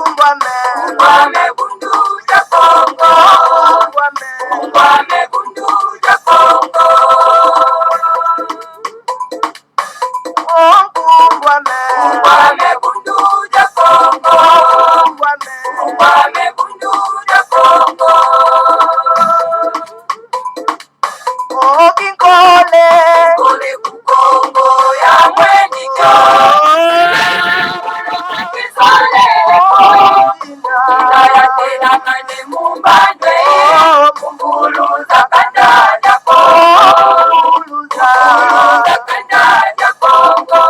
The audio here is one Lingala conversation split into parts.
Ungwame bundu ja Kongo. Ungwame bundu ja Kongo. Ungwame bundu ja Kongo. Ungwame bundu ja Kongo. Kole ku Kongo ya mweniko. Kisole ina ya tena mane mumbande. Munguluza kanda ja Kongo. Munguluza kanda ja Kongo.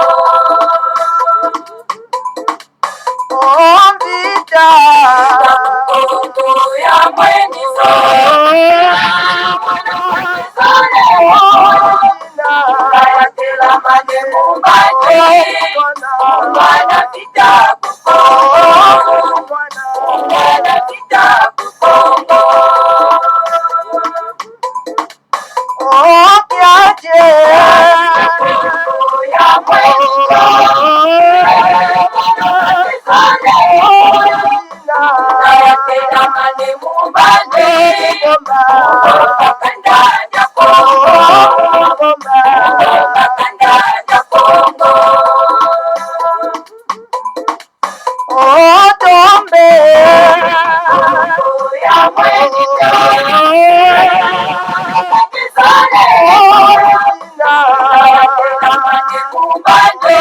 Kongo ya mweniko. Kayatela mane mumbande. Mwana vita kukongo. Mwana vita kukongo. Kongo ya mweniko. Kayatela mane mumbande. Kanda ja Kongo. Kanda ja Kongo. Tombe Kongo ya mweniko. Kayatela mane mumbande.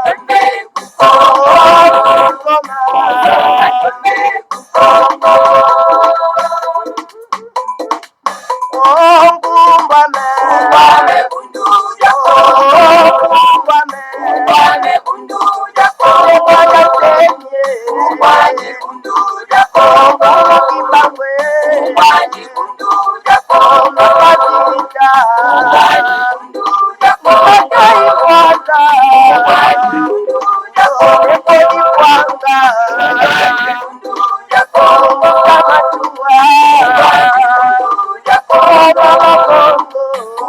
Kande kukongo. Kande kukongo. Ungwame bundu ja Kongo. Ungwame bundu ja Kongo. Ungwame bundu ja Kongo. Ungwame bundu ja Kongo. Ungwame bundu ja Kongo. Ungwame bundu ja Kongo. Ungwame bundu ja Kongo. Ungwame bundu ja Kongo.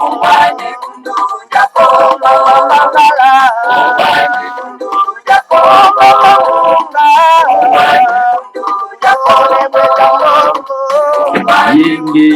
Ungwame bundu ja Kongo. Yingi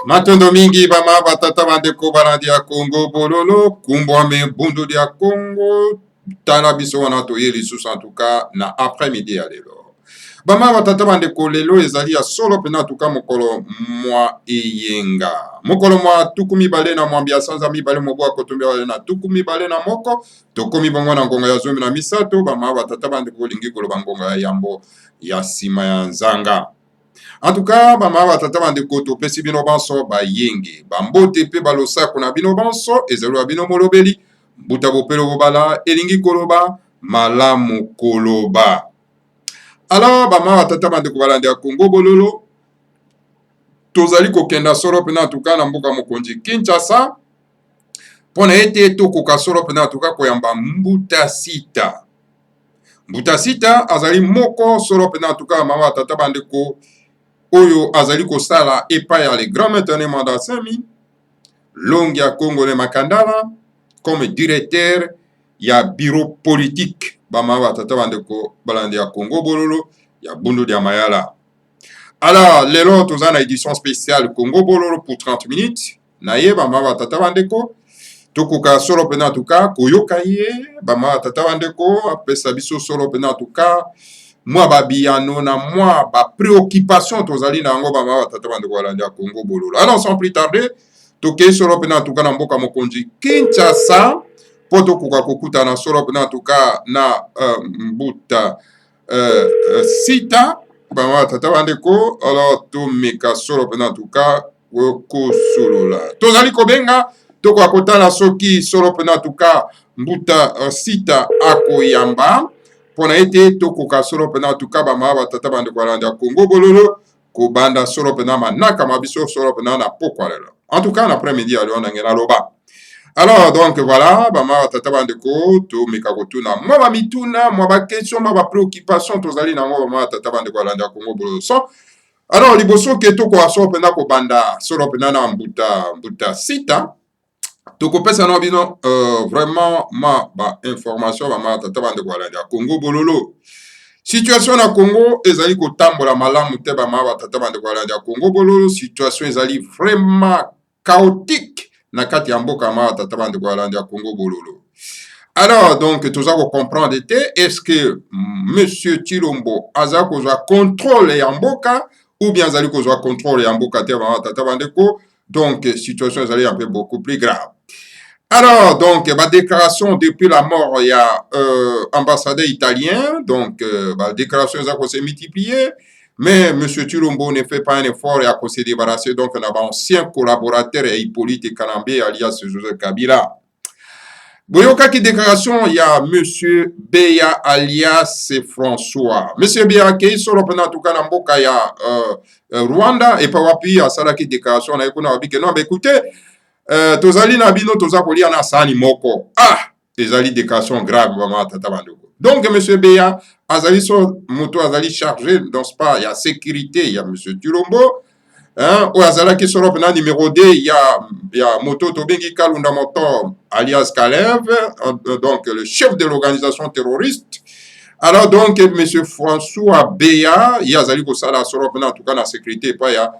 Matondo mingi bama batata bandeko balandi ya Congo bololo kumbwame bundu dia Congo tala biso wana toye lisusu en tout cas na après-midi ya lelo bama batata bandeko lelo ezali ya solo pena en tout cas mokolo mwa eyenga mokolo mwa tuku mibale na mwambi ya sanza mibale mobo akotumbi wale na tuku mibale na moko tokomi bongo na ngonga ya zomi na misato bama batata bandeko lingi koloba ngonga ya yambo ya sima ya nzanga. En tout cas, bama batata bandeko topesi bino banso bayenge bambote pe balosako na bino banso ezalo bino molobeli mbuta bopelo bobala elingi koloba malamu koloba. Alors bama batata bandeko balandi ya Congo bololo tozali kokenda solo pena en tout cas na mboka mokonzi Kinshasa pona ete tokoka solo pena en tout cas koyamba Mbuta Sita. Mbuta Sita azali moko solo pena en tout cas mama batata bandeko oyo azali kosala epai ya le grand maître Manda Sami longi ya Congo le Makandala comme directeur ya bureau politique bama batata bandeko balandi ya Congo bololo ya Bundu dia Mayala. Alors lelo toza na édition spéciale Congo bololo pour 30 minutes na ye bama batata bandeko tokoka solo pena en tout cas koyoka ye bama batata bandeko apesa biso solo pena en tout cas moi babiyano na moi ba préoccupation tozali na yango bama batata bandeko balandi ya Congo bololo. Alors sans plus tarder toke solo pena en tout cas na mboka mokonzi Kinshasa po tokoka kokutana solo pena en tout cas na Mbuta Sita bama batata bandeko. Alors tomeka solo pena en tout cas kosolola tozali kobenga tokoka kotala soki solo pena en tout cas Mbuta Sita akoyamba pona ete tokoka solo pena en tout cas bama batata bandeko balandi ya Congo bololo kubanda soro pena manaka mabiso soro pena na pokwa lelo. En tout cas, l'après-midi, on a ngena loba. Alors, donc, voilà, bama tata bandeko, to mikakotuna, moi ba mituna, moi ba question, moi ba préoccupation, to zali na moi bama tata bandeko alanda Congo boloso. Alors, liboso ke to ko aso pena ko banda, soro pena na mbuta sita, to ko pesa no bino, vraiment, ma ba information bama tata bandeko alanda Congo bololo. Situation na Congo, ezali ko tambola malamu te bama tata bandeko alanda Congo bololo, situation ezali vraiment chaotique. Na kati ya mboka ma tata bandeko alanda Congo bololo. Alors, donc, tout ça, vous comprenez, est-ce que Monsieur Chilombo aza kozwa contrôle ya mboka ou bien azali kozwa contrôle ya mboka te ba tata bandeko, donc situation ezali un peu beaucoup plus grave. Alors, donc, ma déclaration depuis la mort, il y a ambassadeur italien, donc, ma déclaration s'est multipliée, mais M. Chilombo ne fait pas un effort et a se débarrasser, donc, d'un ancien collaborateur et Hippolyte Kanambe, alias Joseph Kabila. Boyoka qui déclaration, il y a M. Beya alias François. M. Beya qui sort pendant tout cas dans Mboka, il y a Rwanda, et par wapi, à ça qui déclaration, on a écouté, non, mais écoutez, tozali na bino toza kolia na sani moko. Ah, ezali déclaration grave vraiment tata bandeko. Donc monsieur Beya azali so moto azali chargé dans ce pas, il y a sécurité, il y a monsieur Chilombo. Hein, ou azala qui sort pena numéro 2, il y a moto Tobengi Kalunda Moto alias Kalev, donc le chef de l'organisation terroriste. Alors donc monsieur François Beya, il y a azali ko sala sort pena en tout cas la sécurité pas il y a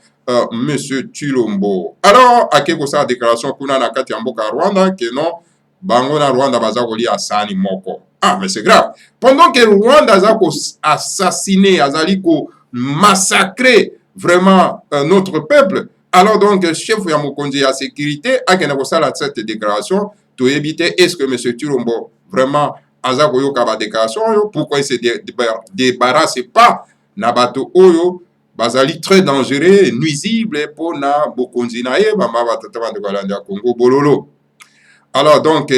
Monsieur Chilombo. Alors, à quelle sa déclaration kuna na kati ya mboka Rwanda que non bango na Rwanda baza kolia asani moko. Ah, mais c'est grave. Pendant que Rwanda a assassiné, azali ko massacré vraiment notre peuple, alors donc chef ya mokonzi ya sécurité a kena ko sala cette déclaration to éviter est-ce que Monsieur Chilombo vraiment aza koyoka ba déclaration yo, pourquoi il se débarrasse pas na bato oyo bazali très dangereux, nuisible pour na bokonzi na ye bama batata bandeko alanda Congo bololo. Alors donc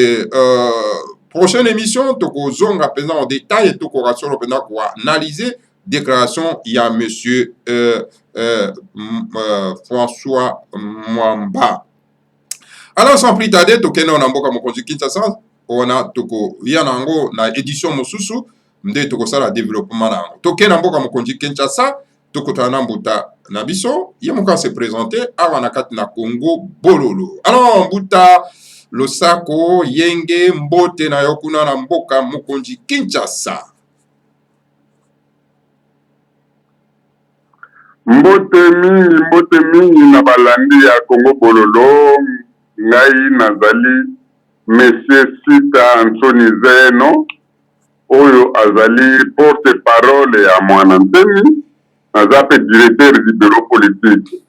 prochaine émission toko zonga pena en détail et toko rasoro pena ko analyser déclaration il y a monsieur François Mwamba. Alors sans plus tarder tokena na mboka mokonzi Kinshasa on a toko yanango na édition mosusu nde toko sala développement na tokena mboka mokonzi Kinshasa tokotana mbuta na biso ye moka se présenter awa na kati na Congo bololo. Alors mbuta losako yenge mbote na yokuna na mboka mokonzi Kinshasa. Mbote mingi na balandi ya Congo bololo ngai nazali Monsieur Sita Anthony Zeno oyo azali porte-parole ya Mwanantemi. Nazape directeur du bureau politique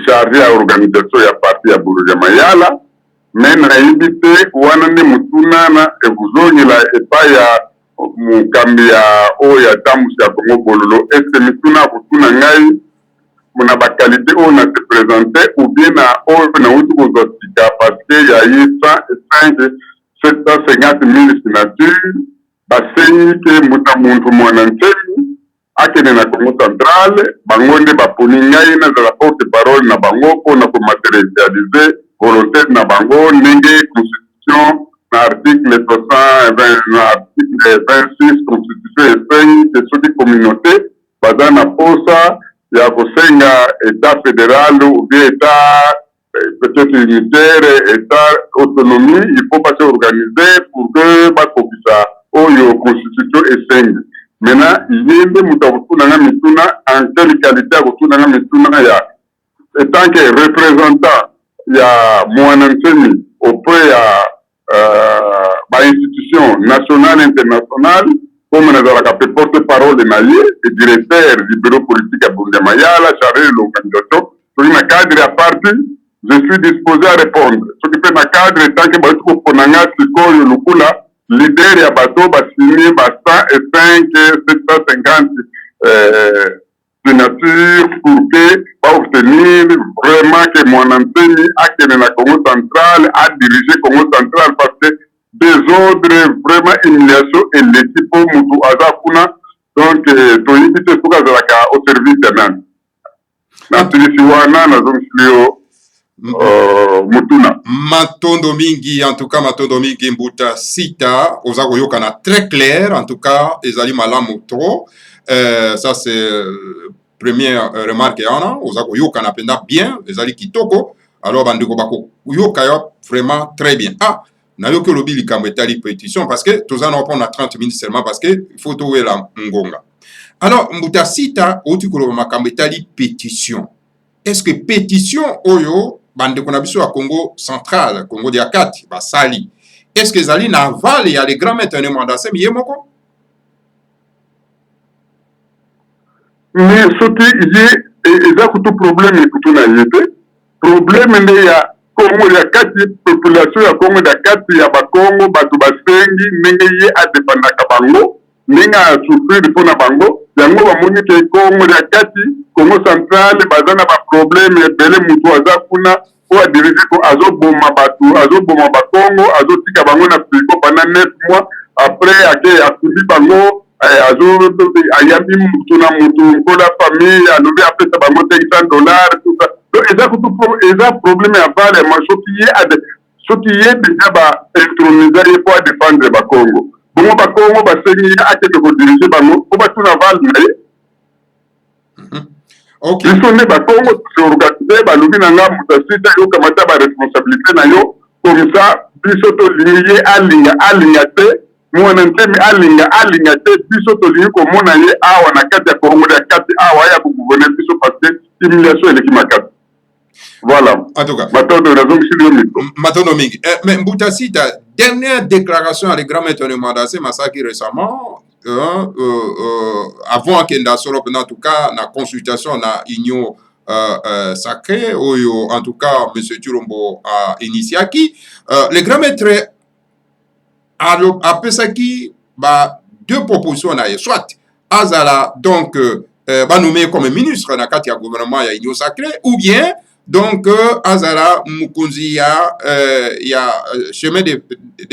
chargé à organisation ya parti ya Buruja Mayala mais na invité wana ndi mutunana ekuzonyela epa ya mukambi ya oya tamusi ya Congo bololo est-ce mituna kutuna ngai muna bakalite oyo na se présenter ou bien na oyo na uti kozosika parce que ya yi 750,000 signatures basenyi ke muta muntu Mwanantemi akene na Congo Central, bango nde baponi ngai na za porte-parole na bango pona ko matérialiser volonté na bango ndenge constitution na article 320 na article 26 constitution esenyi ke soki communauté baza na posa ya kosenga état fédéral ou bien état peut-être unitaire, état autonomie, il faut pas s'organiser pour que bakobisa oyo constitution esenyi. Maintenant, yende mutakutuna mituna en quelle qualité akutuna mituna ya étant que représentant ya Mwanantemi auprès ya ba institution nationale internationale comme nazalaka porte-parole na ye et directeur du bureau politique à Buruja Mayala chargé de l'organisation sur une cadre à parti je suis disposé à répondre ce qui fait ma cadre tant que batu ko ponanga sikoyo lukula leader ya bato basigné ba 105 750 signatures pour que va obtenir vraiment que Mwanantemi akene na Congo Central a dirigé Congo Central parce que désordre vraiment humiliation et l'équipe mutu aza kuna donc to yibite suka zalaka au service de même nasilisi wana nazongisilio mutuna matondo mingi en tout cas matondo mingi mbuta sita oza koyokana très clair en tout cas ezali malamu trop ça c'est première remarque wana oza koyokana penda bien ezali kitoko alors bandeko bakoyoka yo vraiment très bien nayoki olobi likambo etali pétition parce que toza na répondre à 30 minutes seulement parce que il faut towela ngonga. Alors mbuta sita outi koloba makambo etali pétition, est-ce que pétition oyo bandeko na biso ya Congo central, Congo dia kati basali, est-ce que ezali na aval ya le grand maître Ndasemi ye moko? Mais soki ye eza kutu problème kutu na yete problème nde ya Congo ya kati population ya Congo ya kati ya bakongo bato basengi ndenge ye adepandaka bango ndenge asouffrir mpona bango yango bamoni ke Congo ya kati Congo central baza na baproblème ebele mutu aza kuna po adirige ko azoboma bato azoboma bakongo azotika bango na frigo pendant 9 mois après ake akundi bango ayambi mutu na mutu mpola famille alobi apesa bango $500 tout ça. Donc eza problème ya vale ma soki ye deja baintroniza ye po adefendre bakongo bongo bakongo basengi ye akende kodirige bango po batuna vale na ye biso nde bakongo toorganize balobi na nga moto asita yokamata baresponsabilité na yo comme ça biso tolingi ye alinga te mwana ntemi alinga te biso tolingi komona ye awa na kati ya Congo ya kati awa ya kogouverne biso parce que humiliation eleki makasi. Voilà. En tout cas, matondo mingi. Mais mbuta sita, dernière déclaration à le grand maître Ndasemi Masaki récemment, avant qu'il y en tout cas la consultation na union sacrée, ou en tout cas M. Chilombo a initié qui, le grand maître a pesaki deux propositions soit azala donc nommé comme ministre na kati ya gouvernement ya union sacrée ou bien donc azala mukunzi ya chemin de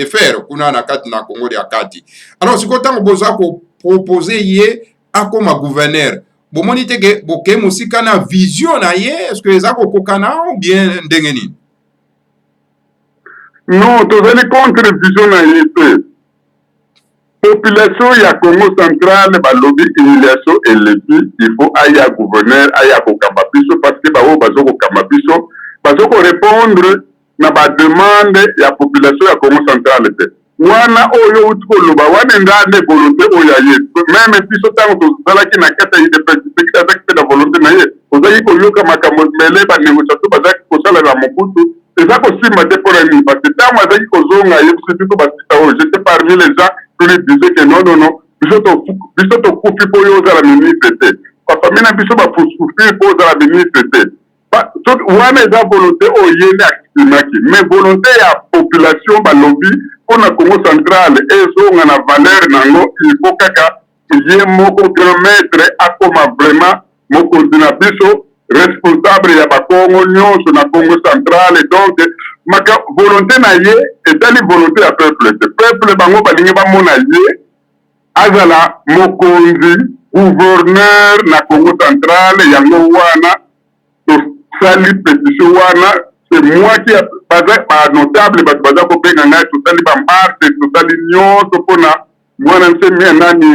fer kuna na kati na Congo ya kati. Alors sikotango boza ko proposer ye akoma gouverneur bomoni teke boke musika na vision na ye, est-ce que ezako kokana ou bien ndenge nini? Non, tozali contre vision na ye te. Population ya Congo central balobi humiliation eleki, il faut aya gouverneur aya kokamba biso parce que bao bazo kokamba biso bazo ko répondre na ba demande ya population ya Congo central te wana oyo utiko loba wana ndane volonté oya ye même biso tango tozalaki na kata yi de petit avec la volonté na ye ozaki koyoka makambo mele ba négociation bazaki kosala na mokutu eza kosima te pour ni parce que tango azaki kozonga ye biso basita oyo j'étais parmi les gens qui disaient que non biso to kufi po yo za la ministre te papa mina biso ba souffrir po za la ministre te wana eza volonté oyene akimaki mais volonté ya population balobi pona Congo central ezonga na valeur nango il faut kaka ye moko grand maître akoma vraiment mokonzi na biso responsable ya bakongo nyonso na Congo central donc maka volonté na ye etali volonté ya peuple bango balingi bamona ye azala mokonzi gouverneur na Congo central yango wana tosali pétition wana c'est moi qui a notable baza kobenga ngai tosali bamarte tosali nyonso mpona mwana nsemi nani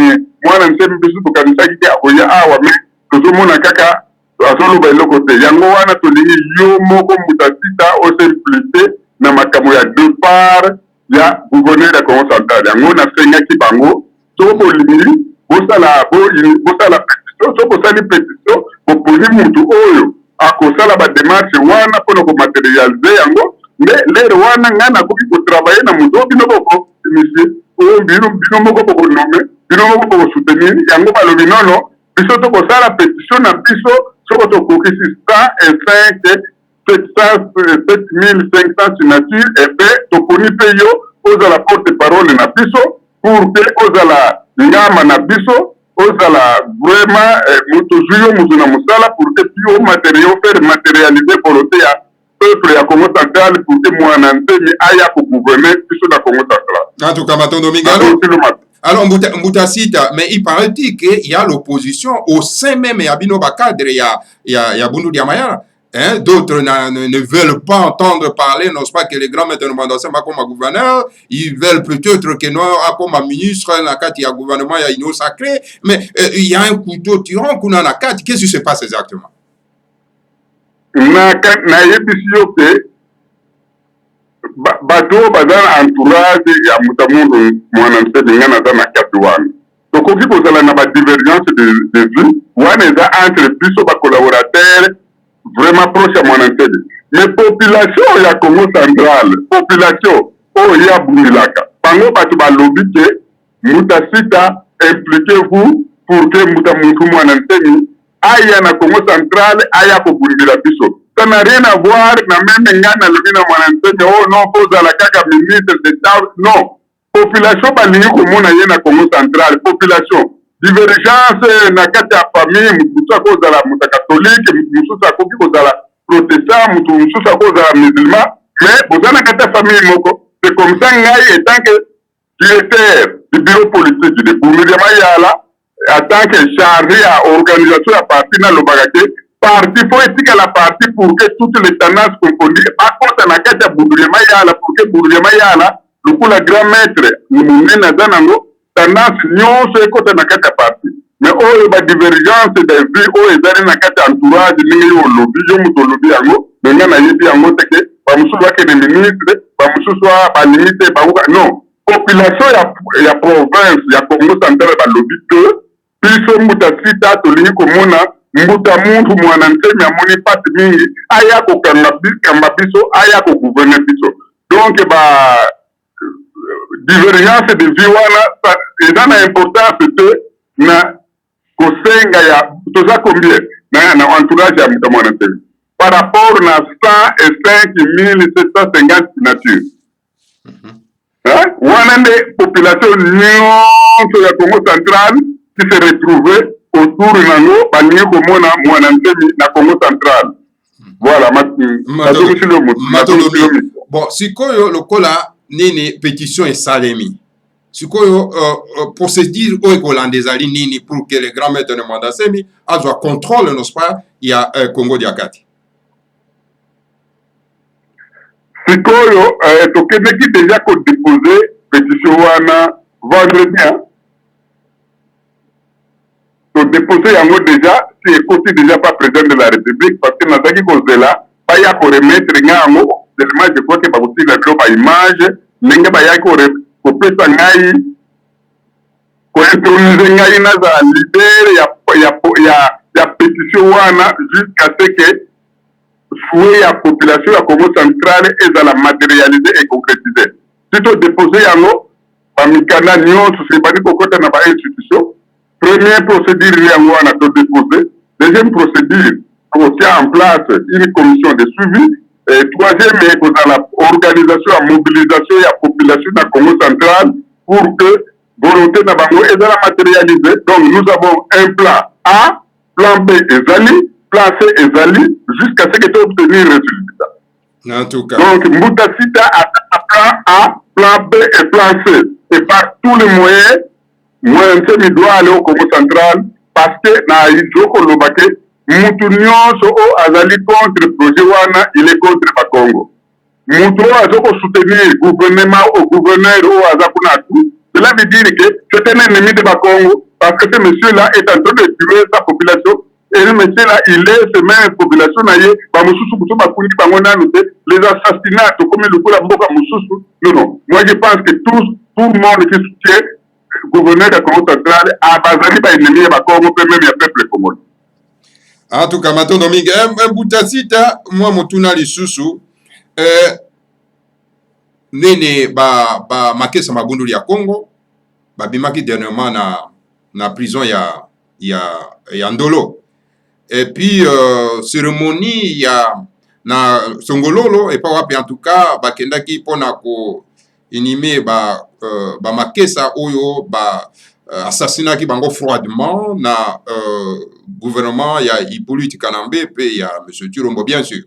mwana nsemi biso tokanisaki te akoya awa me tozomona kaka azoloba eloko te yango wana tolingi yo moko muta sita osimplité na makambo ya départ ya gouverneur ya Congo central yango nasengaki bango soko bolingi bosala pétition soko bosali pétition boponi mutu oyo akosala ba démarche wana mpona komaterialize yango nde lere wana ngai nakoki kotravaille na moto bino boko monsieur bino moko bokonome bino moko bokosoutenir yango balobi nono biso tokosala pétition na biso soko tokokisi 7500 signatures epe toponi mpe yo ozala porte parole na biso pour ke ozala ngama na biso ozala vraiment moto juyo moto na musala pour que pio matériel faire matérialiser volonté ya peuple ya Congo central pour que mwana ntemi aya ko gouverner biso na Congo central. En tout cas matondo mingi Alors, Mbouta cite, mais il paraît-il qu'il y a l'opposition au sein même, il y a Binoba cadre, il y a Bundu Diamayala. Hein, d'autres ne veulent pas entendre parler, n'osent pas que les grands maîtres de mandatin comme un gouverneur, ils veulent peut-être que nous, comme un ministre, il y a un gouvernement, il y a une eau sacrée, mais il y a un couteau tirant qu'on a la carte. Qu'est-ce qui se passe exactement? Bato bazana entourage ya mutamundu mwanamse bingana na kati wana. Tokoki kozala na ba divergence de vues, wana eza entre biso ba collaborateurs vraiment proche ya mwanamse. Mais population ya Congo Central, population o ya bundilaka. Bango bato balobi ke mutasita impliquez-vous pour que mutamuntu mwanamse aya na Congo Central aya ko bundila biso. Ça n'a rien à voir na même ngana lobina mwanamse oh non poza la kaka ministre d'État non population balingi komona ye na Congo Central population divergence na kati ya famille mutu akozala mutu catholique mutu mususu akoki kozala protestant mutu mususu akozala musulman mais boza na kati ya famille moko c'est comme ça ngai étant que directeur du bureau politique de Boumediama Mayala en tant que chargé à organisation ya parti na lobaka ke parti faut éthique la partie pour que toutes les tendances confondues par contre na kati ya Boumediama Mayala pour que Boumediama Mayala lokola grand maître munene aza nango tendance nyonso ekota na kati ya parti mais oyo ba divergence de vue oyo ezali na kati ya entourage ndenge yo olobi yo moto olobi yango me nga nayebi yango te ke bamosusu bakende ministre bamosusu balingi te bakoka non population ya province ya Congo Central balobi te biso mbuta sita tolingi komona mbuta muntu mwana ntemi amoni pati mingi aya kokamba biso aya kogouverne biso donc ba divergence de vie wana eza na importance te na kosenga ya toza combien na entourage ya muta mwana ntemi par rapport na 105 750 signatures wana nde population nyonso ya Congo Central qui se retrouve autour nango balingi komona mwana ntemi na Congo Central. Voilà, bon, sikoyo lokola nini pétition et salemi. Sikoyo procédure au Holandesali nini pour que les grands maîtres de Mandasemi aient contrôle, n'est-ce pas, il y a Congo Diakati. Sikoyo tokendeki déjà ko déposer pétition wana vendredi. To déposer yango déjà si ekoti déjà pas président de la République parce que nazaki kozela baya ko remettre ngango tellement je crois que bakotila bilo ba image ndenge baya ko pesa ngai ko introduire ngai na za leader ya pétition wana jusqu'à ce que souhait ya population ya Congo Central ezala matérialisé et concrétisé. Si to déposer yango bamikana nyonso sebani kokota na ba institution. Première procédure, il y a un déposé. Deuxième procédure, on tient en place une commission de suivi. Et troisième, il y a l'organisation, la mobilisation de la population de la Congo centrale pour que volonté de Nabango est matérialisée. Donc nous avons un plan A, plan B et Zali, plan C et Zali, jusqu'à ce que tu obtenir le résultat. En tout cas. Donc Mbouta Sita a plan A, plan B et plan C. Et par tous les moyens, moi, je dois aller au Congo central parce que na Idjoko Lobake, Moutounion azali contre le projet Wana, il est contre le Congo. Moutou azoko soutenir le gouvernement au gouverneur ou Azakunatu. Cela veut dire que c'est un ennemi de Congo parce que ce monsieur-là est en train de tuer sa population. Et ce monsieur-là, il est ce même population. Les assassinats, comme le coup la Mboka Moussoussou. Non. Moi, je pense que tout le monde qui soutient gouverneur de Congo central a basé par ennemi de Congo, même le peuple congolais. En tout cas, maintenant, un Boutasita, moi, Motuna Lissousou, nene ba makesa mabundu ya Congo, ba bimaki dernièrement na prison ya Ndolo. Et puis cérémonie na Songololo et pas wapi en tout cas ba kendaki pona ko inime ba makesa oyo ba assassinat ki bango froidement na gouvernement ya Hippolyte Kanambe pe ya monsieur Turombo bien sûr.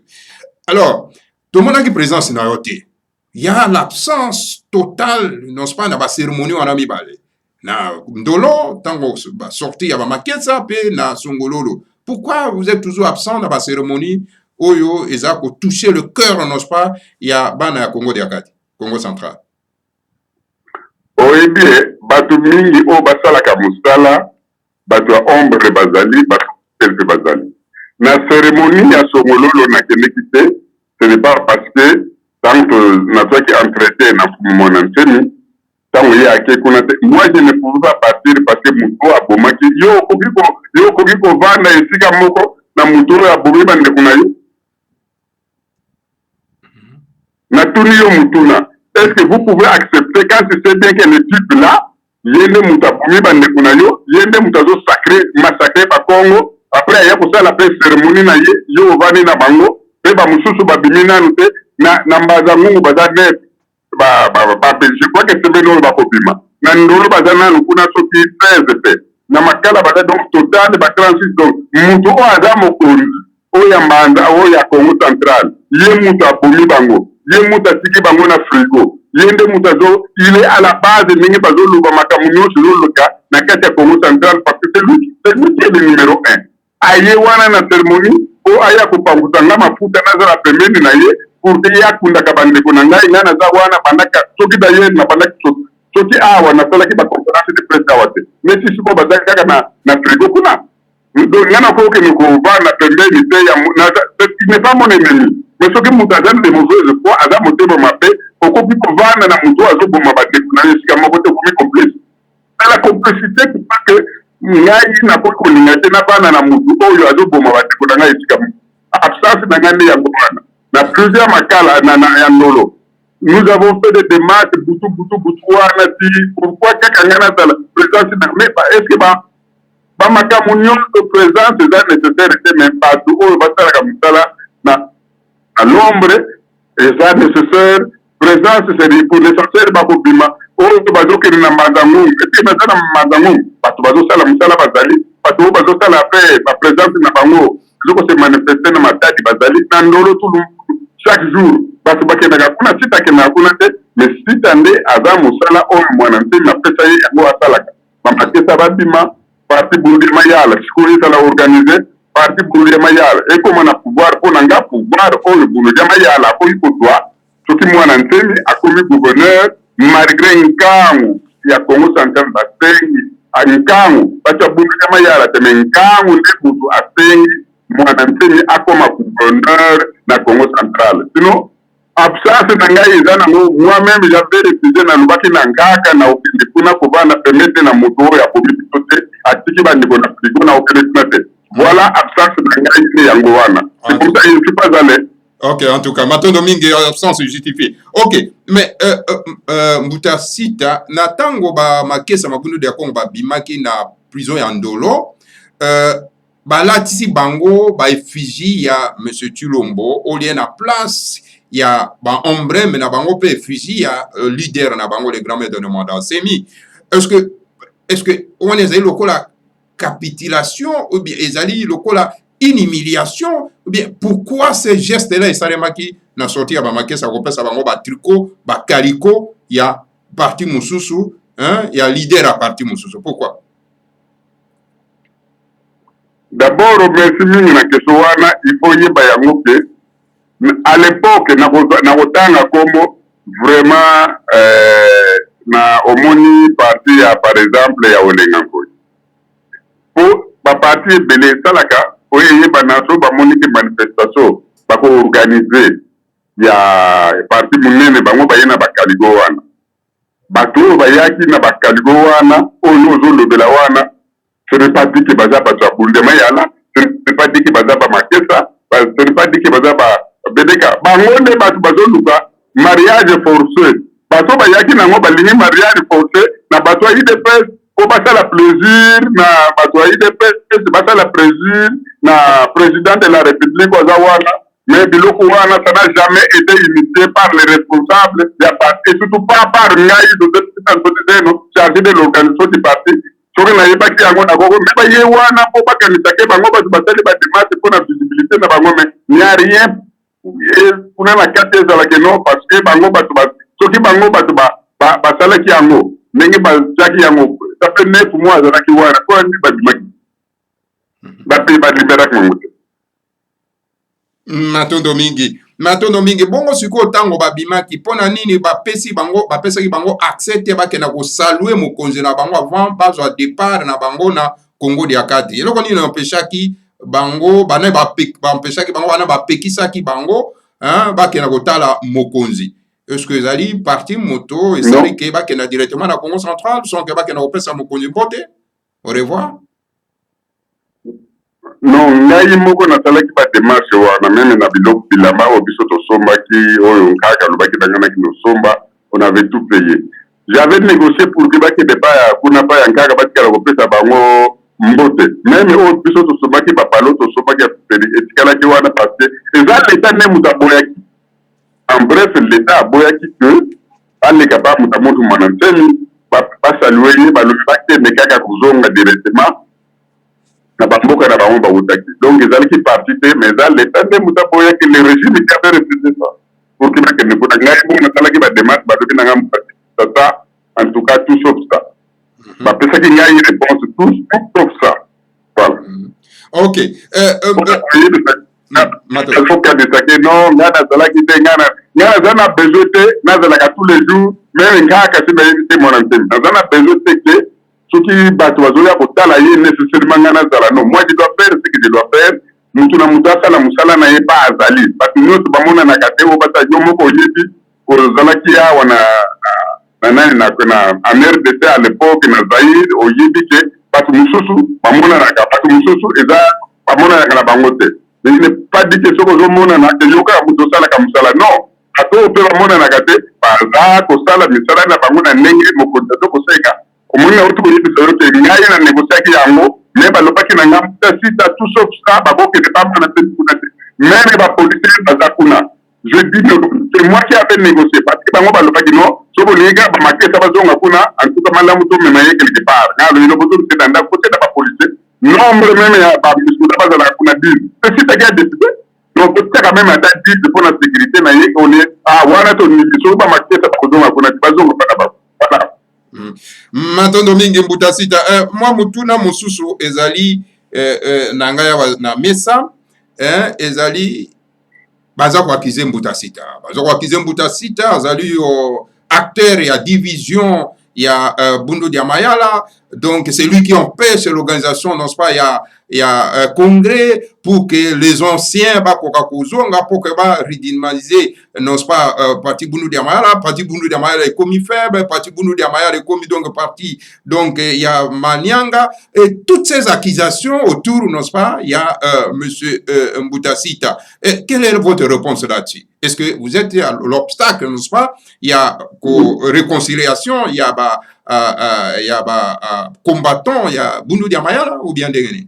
Alors tout le monde qui présence na yoté. Il y a l'absence totale non pas na ba cérémonie wana mibale. na ndolo tango sorti ya maketsa pe na songololo. Pourquoi vous êtes toujours absent dans la cérémonie oyo eza ko toucher le cœur, n'est-ce pas, ya bana ya Congo diakati, Congo central? Oyebi batu mingi o basalaka musala batu ya ombre bazali batu elfe bazali na cérémonie ya songololo na kendeki te. Ce n'est pas parce que tant que nazwaki entretien na mwana nteni tango ye ake kuna te. Moi je ne pouvais pas partir parce que mutu abomaki yo koki kovanda esika moko na mutu oyo abomi bandeko na yo. Natuni yo mutuna, est-ce que vous pouvez accepter quand c'est bien que le type là yende mutu abomi bandeko na yo, yende mutu azo massacré pa Congo, après ya kosala pe cérémonie na ye yo ovani na bango pe ba mususu babimi nanu te na mbaza ngungu baza net je crois que c'est beno bakobima na ndolo baza nanu kuna soki 13 pe na makala baza donc total ba 36. Donc mutu o aza mokonzi o ya mbanza o ya Congo central ye mutu abomi bango, ye mutu atiki bango na frigo, yende mutu azo il est à la base mingi bazo luba makamu nyonso loloka na kati ya Congo central parce que c'est lui qui est le numéro 1. Aye wana na cérémonie o aya kopangusa nga mafuta nazala pembeni na ye pour que ya kundaka bandeko na ngai nga naza wana bandaka soki daye na bandaki soki awa nasalaki baconférence de presse awa te mais si siko bazali kaka na frigo kuna. Donc nga nakokende kovanda pembeni te il n'est pas mon ennemi, mais soki mutu azali de mauvaise foi aza motema mabe okoki kovanda na mutu azoboma bandeko na ye esika moko te okomi complice. La complicité pour pas que ngai nakoki kolinga te na bana na mutu oyo azoboma bandeko na ngai esika moko. Absence na ngai nde yango wana na plusieurs makala ya ndolo. Nous avons fait des démarches butu wana ti pourquoi kaka ngai nazala présence na mais est-ce que ba makamu nyonso présence eza nécessaire te mais bato oyo basalaka mosala na l'ombre eza nécessaire. Présence c'est pour l'essentiel bakobima oyo bazokende na mazangungu epi baza na mazangungu bato bazosala mosala bazali bato oyo bazosala pe baprésence na bango ezoko se manifeste na matadi bazali na ndolo tulu chaque jour bato bakendaka kuna site akendaka kuna te mais site nde aza mosala oyo mwana ntemi apesa ye yango asalaka bamakesa babima parti Burundi mayala sikoyo ezala organise parti Burundi mayala ekoma na pouvoir mpo na nga pouvoir oyo Burundi mayala akoki kozwa soki mwana ntemi akomi gouverneur malgré nkangu ya Congo central basengi nkangu bato ya Burundi mayala te me nkangu nde mutu asengi mwana ntemi akoma gouverneur na Congo central. Sinon absence na ngai eza nango moi-même j'avais refusé na lubaki na ngaka na okende kuna kovanda permettre na mutu oyo akomi biso te atiki bandeko na frigo na okende kuna te. Voilà absence na ngai nde yango wana. C'est comme ça je ne suis pas allé. Ok, en tout cas, matondo mingi absence justifiée. Ok, mais Mbuta Sita na tango ba makesa makundu de Congo ba bimaki na prison ya Ndolo ba latisi bango ba effigie ya Monsieur Tulombo au lieu na place ya ba emblème na bango pe effigie ya leader na bango le grand maître de Mwanda Semi. Est-ce que on est lokola capitulation ou bien ezali lokola une humiliation ou bien pourquoi ces gestes là esalemaki na sorti ya bamakesa kopesa bango ba tricot ba kaliko ya parti mususu ya leader à parti mususu pourquoi? D'abord merci mingi na keso wana il faut yeba yango ke à l'époque na kotanga kombo vraiment na omoni parti ya par exemple ya Olenga Nkoy po ba parti ebele salaka oyo yeba na so bamoni ke manifestation bako organiser ya parti munene bango baye na bakaligo wana bato oyo bayaki na bakaligo wana oyo ozolobela wana ce n'est pas dit que baza bato ya Burundi mayala, ce n'est pas dit que baza ba makesa, ce n'est pas dit que baza ba bedeka bango nde bato bazoluka mariage forcé bato bayaki nango balingi mariage forcé na bato ya IDPS po basala plaisir na bato ya IDPS basala plaisir na président de la République oza wana mais biloko wana ça n'a jamais été initié par les responsables ya parti et surtout pas par ngai chargé de l'organisation du parti soki nayebaki yango na koko me baye wana mpo bakanisake bango bato basali bademase mpo na visibilité na bango me nya rien kuna na kati ezalaki no parce que bango bato soki bango bato basalaki yango ndenge batiaki yango ça fait 9 mois azalaki wana mpo nini babimaki bape baliberaki yango te. matondo mingi bongo sikoyo ntango babimaki mpo na nini bapesaki bango accès te bakenda kosalue mokonzi na bango avant bazwa départ na bango na Congo diakati eloko nini empeshaki bango bana bampeshaki bango wana bapekisaki bango bakenda kotala mokonzi? Est-ce que ezali parti moto esali ke bakenda directement na Congo central sans ke bakenda kopesa mokonzi mbote? Au revoir. Non, ngai moko nasalaki bademarshe wana meme na biloko bilamba oyo biso tosombaki oyo kaka alobaki banganaki nosomba, on avait tout payé. J'avais négocié pour que bakende pa kuna pa ya nkaka batikala kopesa bango mbote. Meme oyo biso tosombaki bapalo tosombaki etikalaki wana parce que eza l'état ne mutu aboyaki. En bref, l'état aboyaki que aleka ba mutu amuntu mwana ntemi basalue ye balobi bakende kaka kozonga directement na bamboka na bango bautaki. Donc ezalaki parti te mais eza l'état nde mutu aboyaki le régime qui avait refusé ça pour que bakende kuna ngai bongo nasalaki bademarshe balobi na ngai ça en tout cas tout sauf ça. Bapesaki ngai réponse tout sauf ça. Voilà. Ok. Nazokandisaki non ngai nazalaki te ngai naza na besoin te nazalaka tous les jours mais ngai kasi nayebi te mwana ntemi naza na besoin te ke soki bato bazoya kotala ye nécessairement ngai nazala non moi je dois faire ce que je dois faire mutu na mutu asala mosala na ye pa azali bato nyonso bamonanaka te oyo bata yo moko oyebi ozalaki awa na nani na en RDC à l'époque na Zaïre oyebi ke bato mosusu bamonanaka bato mosusu eza bamonanaka na bango te. Mais il n'est pas dit que ce que je mona na que yoka muto sala ka musala non ato pe ba mona na kate baza ko sala misala na bango na ndenge mokonzi to ko seka omona utu ko yibi solo te ngai na négociaki yango mais ba lopaki na ngam ta sita tout sauf ça ba boke de pas na te kuna te même ba policier baza kuna je dis c'est moi qui avais négocié parce que bango ba lopaki non so ko lega ba makesa ba zonga kuna en tout cas malamu to mema ye quelque part na lo ino boto te ndanda ko te ba policier nombre même ya ba miskuta bazala kuna dire c'est si t'as décidé donc c'est quand même à dire pour la sécurité na yé on est wana to ni so ba maketa ko zonga kuna bazonga pa ba voilà. Matondo mingi mbuta sita moi mutuna mosusu ezali na ngaya na mesa ezali baza kwa kize mbuta sita azali acteur ya division ya Bundu dia Mayala. Donc c'est lui qui empêche l'organisation, non pas, il y a congrès pour que les anciens pour que redynamiser, non pas, parti Bundu dia Mayala est commis faible, parti Bundu dia Mayala est commis donc parti, donc il y a Manianga et toutes ces accusations autour, non pas, il y a monsieur Mbuta Sita. Quelle est votre réponse là-dessus? Est-ce que vous êtes à l'obstacle, non pas? Il y a réconciliation, il y a combattant, il y a Bundu dia Mayala ou bien dégagé?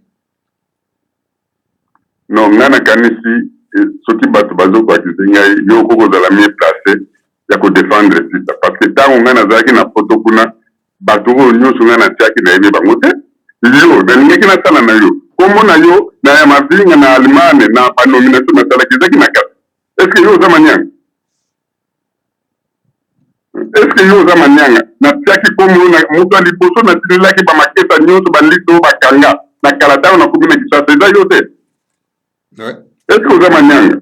Non, nana kanisi soki bato bazo kwa kizinga yo koko za la mieux placé ya ko défendre ça parce que tant on a zaki na photo kuna bato ko nyoso ngana tiaki na yebe bango te yo na ngeki na sala na yo komo na yo na ya mavinga na alimane na pa nomination na sala kizaki na kata est-ce que yo za manyanga na tiaki komo na mutu aliposo na tilaki ba maketa nyoso ba lito ba kanga na kalata na kubina kisasa za yote. Est-ce que vous avez manyanga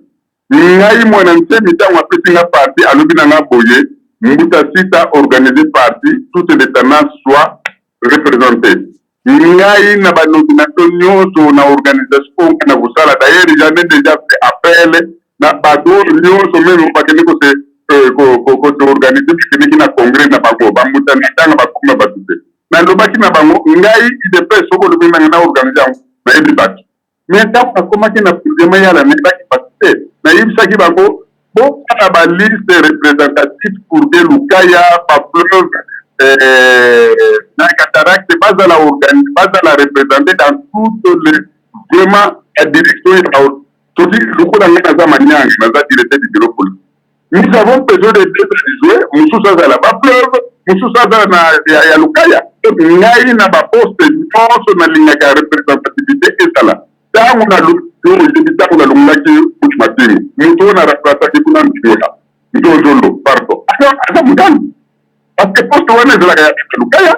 ngai mwana ntemi tango apesi nga parti alobi na nga boye Mbuta Sita organisé parti toutes les tendances soient représentées ngai na ba nomination nyonso na organisation na kusala d'ailleurs j'en ai déjà fait appel na bato nyonso même bakende ko se organiser bikini na congrès na bango bambuta ndanga bakuma batute na lobaki na bango ngai idepes soko lobi na organiser na everybody. Mais tant que na problème ya la mebaki passé na yibisaki bango bon na ba liste représentative pour que lukaya pa fleuve na cataracte bazala représenter dans toutes les vraiment la direction tout dit loko na ngana za manyanga na za directeur du bureau politique. Nous avons besoin de jouer mususa za la ba fleuve mususa za na ya lukaya ngai na ba poste nyonso na ligne ya représentativité ezala tango na lungaki kuchmatini mutu na raprasaki kuna mtiona mtu ozolo parto asa mudani parce que poste wana ezalaka ya lukaya.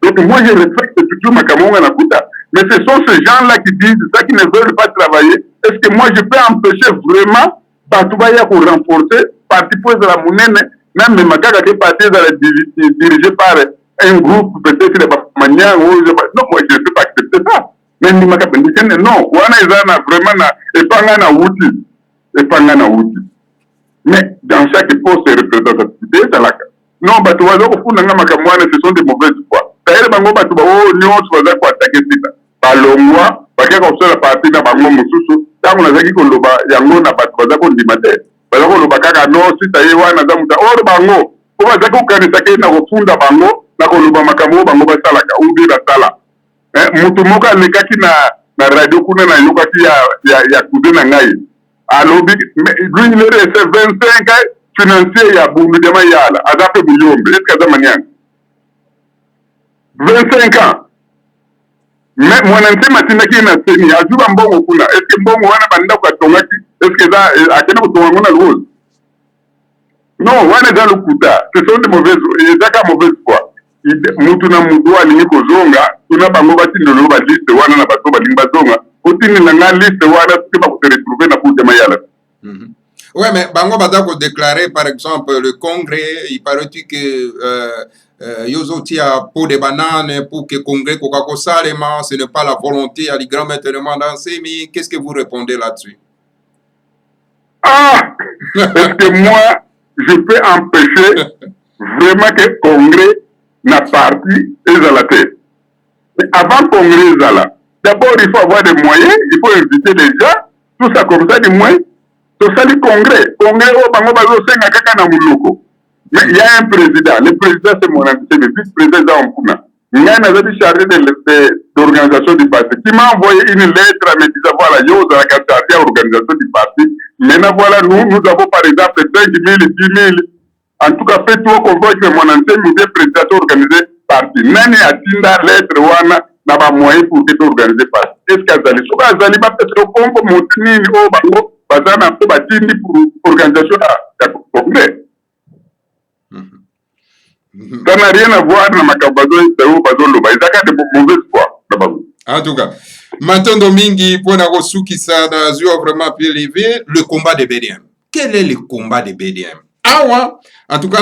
Donc moi je respecte toujours Makamonga Nakuta, mais ce sont ces gens-là qui disent ça, qui ne veulent pas travailler. Est-ce que moi je peux empêcher vraiment Batubaya pour renforcer parti pour la monnaie, même Makaka qui est parti dirigé par un groupe peut-être de Bamania ou non, moi je ne peux pas accepter ça. Mais non, wana ezana vraiment na epanga na wuti. Mais dans chaque poste de représentativité, c'est là. Non, Batouazo, ce sont des mauvaises foi. D'ailleurs, Bango Batouba, nous sommes attaquer ça. Balongwa, Bakaka aussi la partie de Bango Moussousou, quand on a dit qu'on l'a Yango na Batouaza qu'on dit matin. Balongo Bakaka, non, si tu as eu un Azamuta, or Bango, comment ça qu'on a attaqué dans le fond de Bango, na Koloba Makamo, Bango Basalaka, ou de la Sala. Mutumoka, les Kaki na radio Kuna na Yoka qui a coudé na Ngai. Alors, lui, il est resté 25 ans. Financier ya bundu de mayala adape buyombe est-ce que ça maniang 25 ans mais mwananchi matina kina seni ajuba mbongo kuna est-ce que mbongo wana banda kwa tongaki est-ce que ça akena kutonga ngona rose non wana za lukuta ce sont de mauvaises ezaka mauvaise foi mutu na mutu alingi kozonga tuna bango bati ndolo ba liste wana na bato balingi bazonga otini na nga liste wana tuba ko retrouver na bundu de mayala. Ouais, mais Bango Badako déclaré par exemple le congrès, il paraît-il que Yozoti a pour des bananes pour que le congrès Coca-Cola Salema, ce n'est pas la volonté à l'igran maintenant danser, mais qu'est-ce que vous répondez là-dessus? Ah, est-ce que moi, je peux empêcher vraiment que le congrès n'a parti et à la tête? Mais avant le congrès, d'abord il faut avoir des moyens, il faut inviter les gens, tout ça comme ça, des moyens. C'est ça le congrès. Congrès, mais il y a un président. Le président, c'est mon ami, c'est le vice-président Mpuna. Il y a un chargé de l'organisation du parti qui m'a envoyé une lettre à me disant voilà, yo, dans la carte organisation du parti. Maintenant, voilà, nous avons par exemple 5 000, 10 000. En tout cas, fait tout qu'on voit que mon ancien musée président organisé parti. Nani a tinda lettre wana n'a pas moyen pour que tu organises parti. Est-ce qu'Azali, soit Azali, peut-être au Congo, Montini, au Bango, bazana pour batini pour organisation à congrès. Ça n'a rien à voir avec Makabazo et Bazo Loba. Ils ont de mauvaises foi. En tout cas, maintenant Domingue, pour la qui ça a vraiment pu élever le combat de BDM. Quel est le combat de BDM? Ah, en tout cas,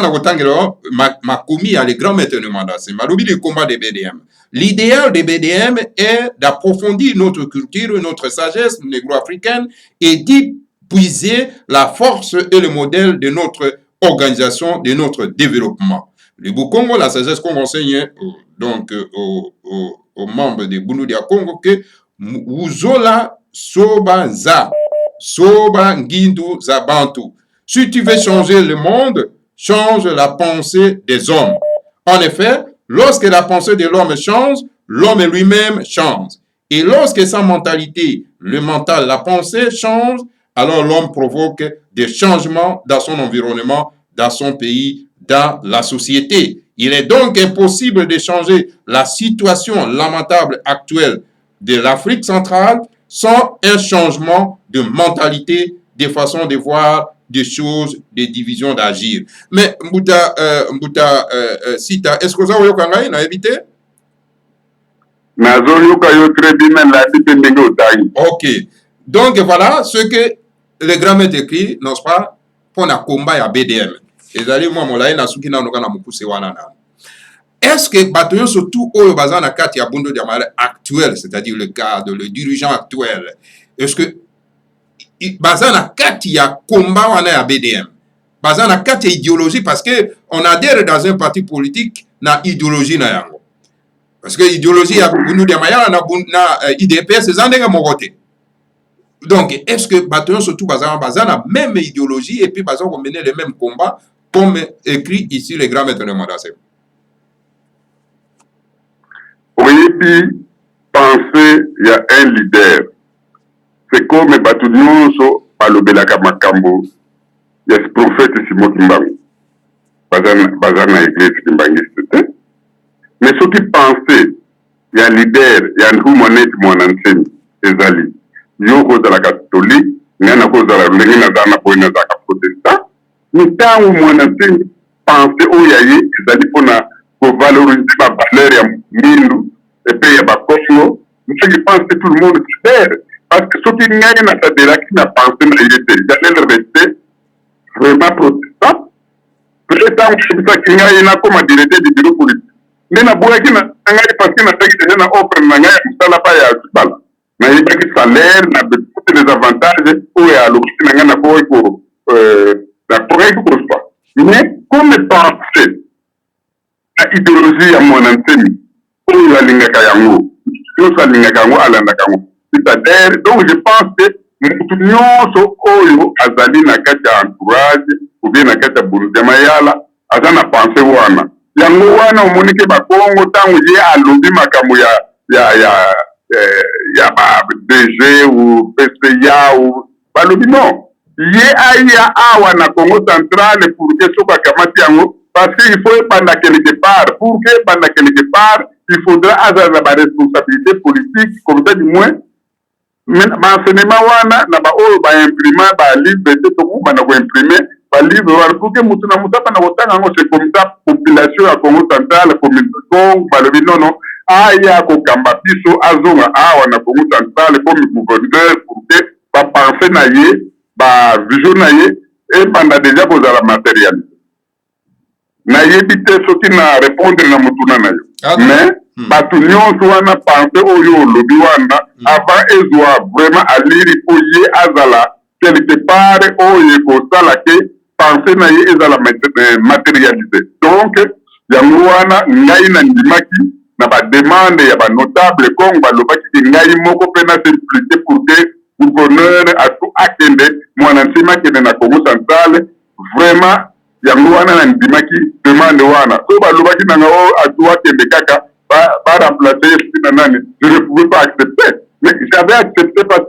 ma commis a les grands maintenant dans c'est maloubi le combat de BDM. L'idéal de BDM est d'approfondir notre culture, notre sagesse négro-africaine et d'y puiser la force et le modèle de notre organisation, de notre développement. Le Congo, la sagesse qu'on enseigne donc aux membres de Bundu dia Congo que Uzola Soba Za, Soba Ngindu Zabantu. Si tu veux changer le monde, change la pensée des hommes. En effet, lorsque la pensée de l'homme change, l'homme lui-même change. Et lorsque sa mentalité, le mental, la pensée change, alors l'homme provoque des changements dans son environnement, dans son pays, dans la société. Il est donc impossible de changer la situation lamentable actuelle de l'Afrique centrale sans un changement de mentalité, de façon de voir des choses, des divisions d'agir. Mais Mbuta Sita, est-ce que vous avez eu à éviter? Ok. Donc voilà ce que le grand maître écrit, n'est-ce pas, pour un combat à BDM. Est-ce que bataillon surtout au bazar na kati ya Bundu dia Mayala actuel, c'est-à-dire le cadre, le dirigeant actuel, est-ce que bazar na kati ya combat wana ya BDM, bazar na kati ya idéologie, parce que on adhère dans un parti politique na idéologie na yango, parce que idéologie ya Bundu dia Mayala na IDPS ezandenge mokote. Donc est-ce que bataillon surtout bazar na même idéologie et puis bazar vont mener les mêmes combats comme écrit ici le grand maître de Mandassé? Oui, puis penser, il y a un leader. C'est comme Batounyonso, Palobelaka Makambo, il y a ce prophète Simon Kimbangu. Bazana église Kimbangu, c'était. Mais ceux qui pensaient, il y a un leader, il y a un humanité, mon ancien, Ezali. Il y a cause de la catholique, il y a cause de la religion, il y a protestant. Mais tant où mon ancien pensait, oh, il y a ezali mpona kovaloriser bavaleur ya mwindu epe ya bakongo. Je pense que tout le monde sait, parce que soki ngai nasadelaki na pensé na ye te j'allais rester vraiment protestant. Peut-être ntango ebisaki ngai nakoma directeur du bureau politique nde nabwaki na ngai parce que nasaki deja na offre na ngai ya mosala pa ya kibala nayebaki salaire na toutes les avantages oyo alobaki na ngai nakoki korepa. Mais comme pensé na idéologie ya mwana nsemi oyo alingaka yango nyonso alingaka yango alandaka yango, c'est-à-dire donc je pense que mutu nyonso oyo azali na kati ya entourage ou bien na kati ya bulutu ya mayala aza na pensé wana yango wana omonike bakongo ntango ye alobi makambo ya ba DG ou PCA ou balobi non ye aya awa na Congo centrale pour que soki akamati yango parce qu'il faut epanda quelque part. Pour que epanda quelque part, il faudra avoir la responsabilité politique, comme ça du moins. L'enseignement wana na ba oyo ba imprimer ba livre te to ba na ko imprimer ba livre wana pour que mutu na mutu na kotanga ngo c'est comme ça population ya Congo centrale communauté ba le non non aya ko kamba biso azonga awa na Congo centrale comme gouverneur pour que ba penser na ye ba vision na ye et banda déjà ko za la matérialité. Nayebi te soki na répondre na mutuna na yo mais bato nyonso wana pense oyo olobi wana avant ezwa vraiment aliri po ye azala quelque part oyo ekosala ke pense na ye ezala matérialisé. Donc yango wana ngai na ndimaki na bademande ya banotable kongo balobaki ke ngai moko mpe na s'impliquer pour que gouverneur atu akende mwana nsima akende na Congo centrale vraiment yango wana na ndimaki demande wana so balobaki nanga o atu akende kaka ba remplacer na nani. Je ne pouvais pas accepter, mais j'avais accepté parce que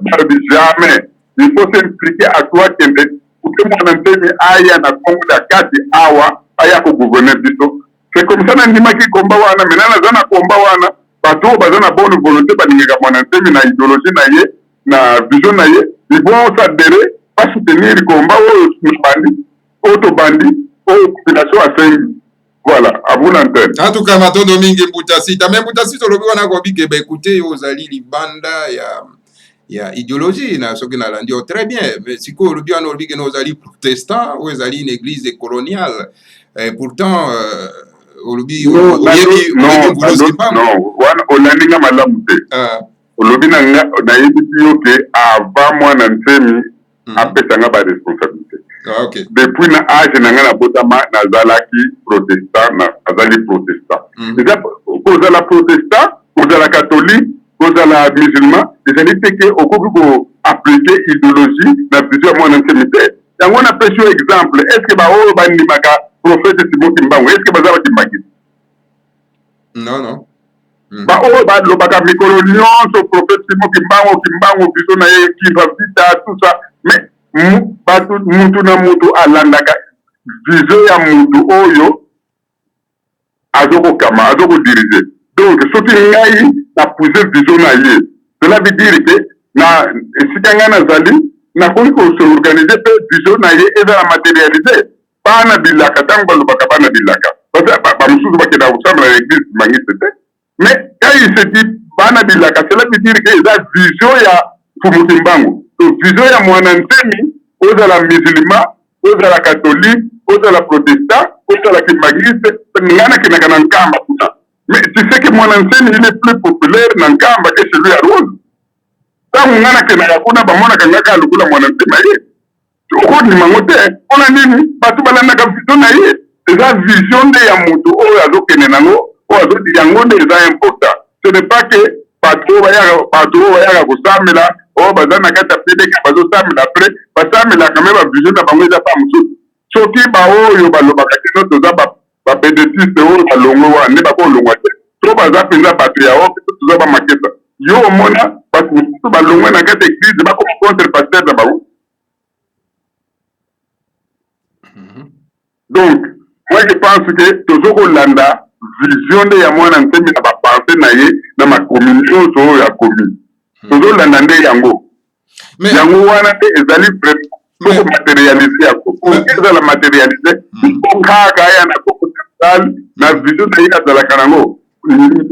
jamais il faut s'impliquer à toi kende pour que mon antenne aya na Congo da kati awa aya ko gouverner biso. C'est comme ça na ndimaki komba wana menana zana komba wana bato bazana bonne volonté baningeka mon antenne na idéologie na ye na vision na ye ils vont s'adhérer à soutenir komba o bandi autobandi o population a fait. Voilà, à vous l'antenne. En tout cas, matondo mingi Mbutasita. Mais Mbutasita, le wana kwa bike, bah écoutez, ozali libanda ya idéologie, na soki na landio très bien. Mais si ko lubi wana olbi ke no ozali protestant, ou ozali une église coloniale. Pourtant, olubi non, wana olandinga malamu te. Olobi na yebisi yo ke avant moi na nsemi apesanga ba responsabilité. Okay. Depuis na âge na nga na botama nazalaki protestant na azali protestant. Déjà kozala protestant, kozala catholique, kozala musulman, ezali te ke okoki ko appliquer idéologie na vision mwana nsemite. Yango na pesi yo exemple, est-ce que ba oyo bandimaka prophète Simon Kimbangu, est-ce que bazala kimbaki? Non. Ba oyo balobaka mikolo nyonso prophète Simon Kimbangu biso na ye kiva vita tout ça, mais mutu na mutu alandaka vision ya mutu oyo azokokama azokodirige. Donc soki ngai na pousse vision na ye, cela veut dire que na esika ngai nazali nakoki kosorganize mpe vision na ye ezala matérialisé bana bilaka ntango balobaka bana bilaka parce que bamosusu bakenda kosambela na église mangisi te, mais quand il se dit bana bilaka cela veut dire que eza vision ya Fumuti Mbangu. Vision ya mwana nsemi ozala musulman, ozala catholique, ozala protestant, ozala kimagriste, ngana kinaka na Nkamba tout ça. Mais tu sais que mwana nsemi il est plus populaire na Nkamba que celui à Rose. Tangu ngana kinaka kuna bamona kangaka alukula mwana nsemi ye. Oko ni mangote, ona nini batu balandaka vision na ye. Eza vision de ya mutu oyo azokene nango, oyo azodi yango nde eza important. Ce n'est pas que bato bayaka kosamela o bazana kata PDK bazosamela après basamela quand même vision na bango eza pa mususu soki baoyo balobaka kino toza ba pédétiste oyo balongwe wana nde bakolongwa te to baza mpenza bato ya oyo toza bamaketa yo omona bato mosusu balongwe na kati église bakoma contre pasteur na bango. Donc moi je pense que tozokolanda vision de ya mwana nsemi na bapense na ye na makommunion oyo ya commune tozolanda nde yango yango wana te ezali vraiment matérialisé yako ezala matérialisé kaka aya na kokota na vision na ye azalaka nango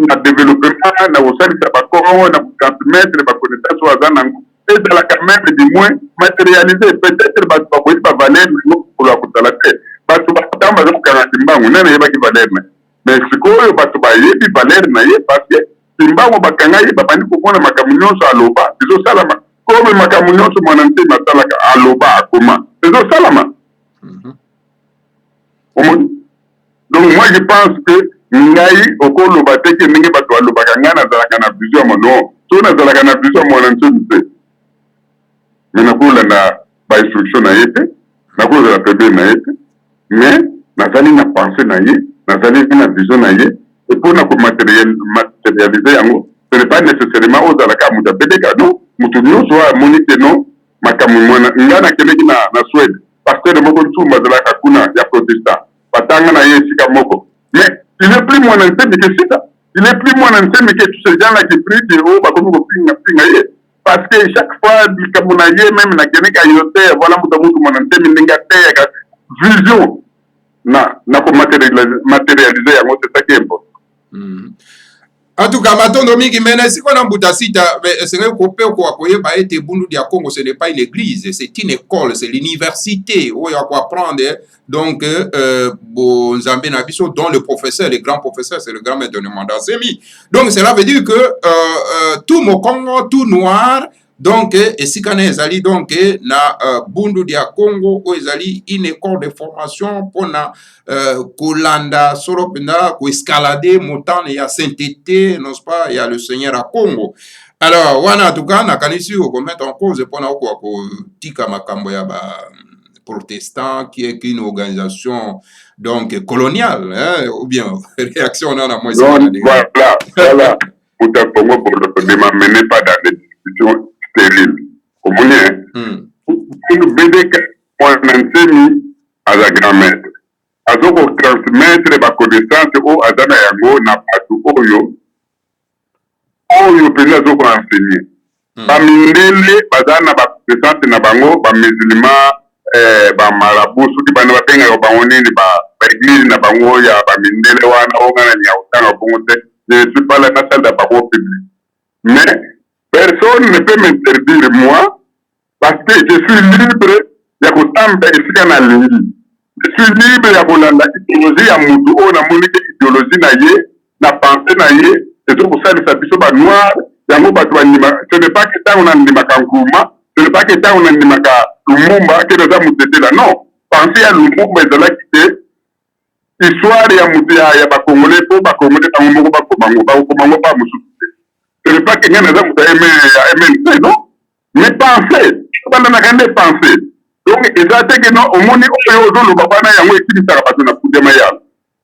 na développement na kosalisa bakongo na kotransmettre baconnaissance oyo aza nango ezalaka même du moins matérialisé peut-être bato bakoyeli bavaleur nango kokolo ya kozala te bato batango baza kokanga timbangu nani ayebaki valeur na ye mais sikoyo bato bayebi valeur na ye parce que timbango bakanga ye babandi komona makambo nyonso aloba ezosalama comme makambo nyonso mwana ntemi asalaka aloba akoma ezosalama. Donc moi je pense que ngai okoloba te ke ndenge bato alobaka ngai nazalaka na vision ya mono so nazalaka na vision ya mwana ntemi te mais nakolanda bainstruction na ye te nakozala pebe na ye te mais nazali na pensée na ye nazali na vision na ye et pour na komatérialiser yango ce n'est pas nécessairement ozalaka moto abedeka non moto nyonso amoni te non makambo mwana ngai nakendeki na Suède pasteur moko ntumba azalaka kuna ya protestant batanga na ye esika moko mais il est plus mwana ntemi ke sika il est plus mwana ntemi ke tous ces gens là qui prient ke oyo bakomi kopinga ye parce que chaque fois likambo na ye même nakendeka yo te voilà moto motu mwana ntemi ndenge ateyaka vision na komatérialiser yango c'est ça qui est important. En tout cas, matondo mingi mena si on a mbuta sita c'est vrai qu'on peut koyeba ete Bundu dia Congo ce n'est pas une église, c'est une école, c'est l'université où il y a quoi apprendre. Donc bon Nzambe na biso dont le professeur, le grand professeur, c'est le grand maître de Nemanda Semi. Donc cela veut dire que tout Mokongo, tout noir. Donc, esikana ezali donc na Bundu dia Congo où ezali une école de formation pour na kolanda solo penda ko escalader montagne ya sainteté, n'est-ce pas, il y a le Seigneur à Congo. Alors, wana tuka na kanisi ko mettre en cause pour na ko tika makambo ya ba protestant qui est une organisation donc coloniale hein, ou bien réaction on a moins voilà pour ta Congo pour ne m'amener pas dans des discussions stérile. Communien. BDK, mwana ntemi aza grand maître. Azo ko transmettre ba connaissance o azana yango na batu oyo pena azo ko enseigner. Ba mindele bazana ba connaissance na bango ba musulman ba marabu soki bana bapenga ba onene ba église na bango ya ba mindele wana ongana nya utanga bongo te. Je ne suis pas la salle de parole publique. Mais personne ne peut m'interdire, moi, parce que je suis libre de kotamba esika na lingi. Je suis libre de kolanda idéologie ya mutu o na monike idéologie na ye, na pensée na ye, et donc ça de sa biso ba noir, yango bato banima, ce n'est pas que tant on a ndimaka Nkrumah, ce n'est pas que tant on a ndimaka Lumumba, que nous avons muté là, non. Pensez à Lumumba ezala kite, histoire ya mutu ya ba Congolais po ba Congolais tango moko ba komango ba mususu. Ce n'est pas que nous avons MNC, non? Mais pensez, pendant la pensée. Donc, exactement que non, au monde où il y a le papa n'a pas été mis à la base de Poudemaya.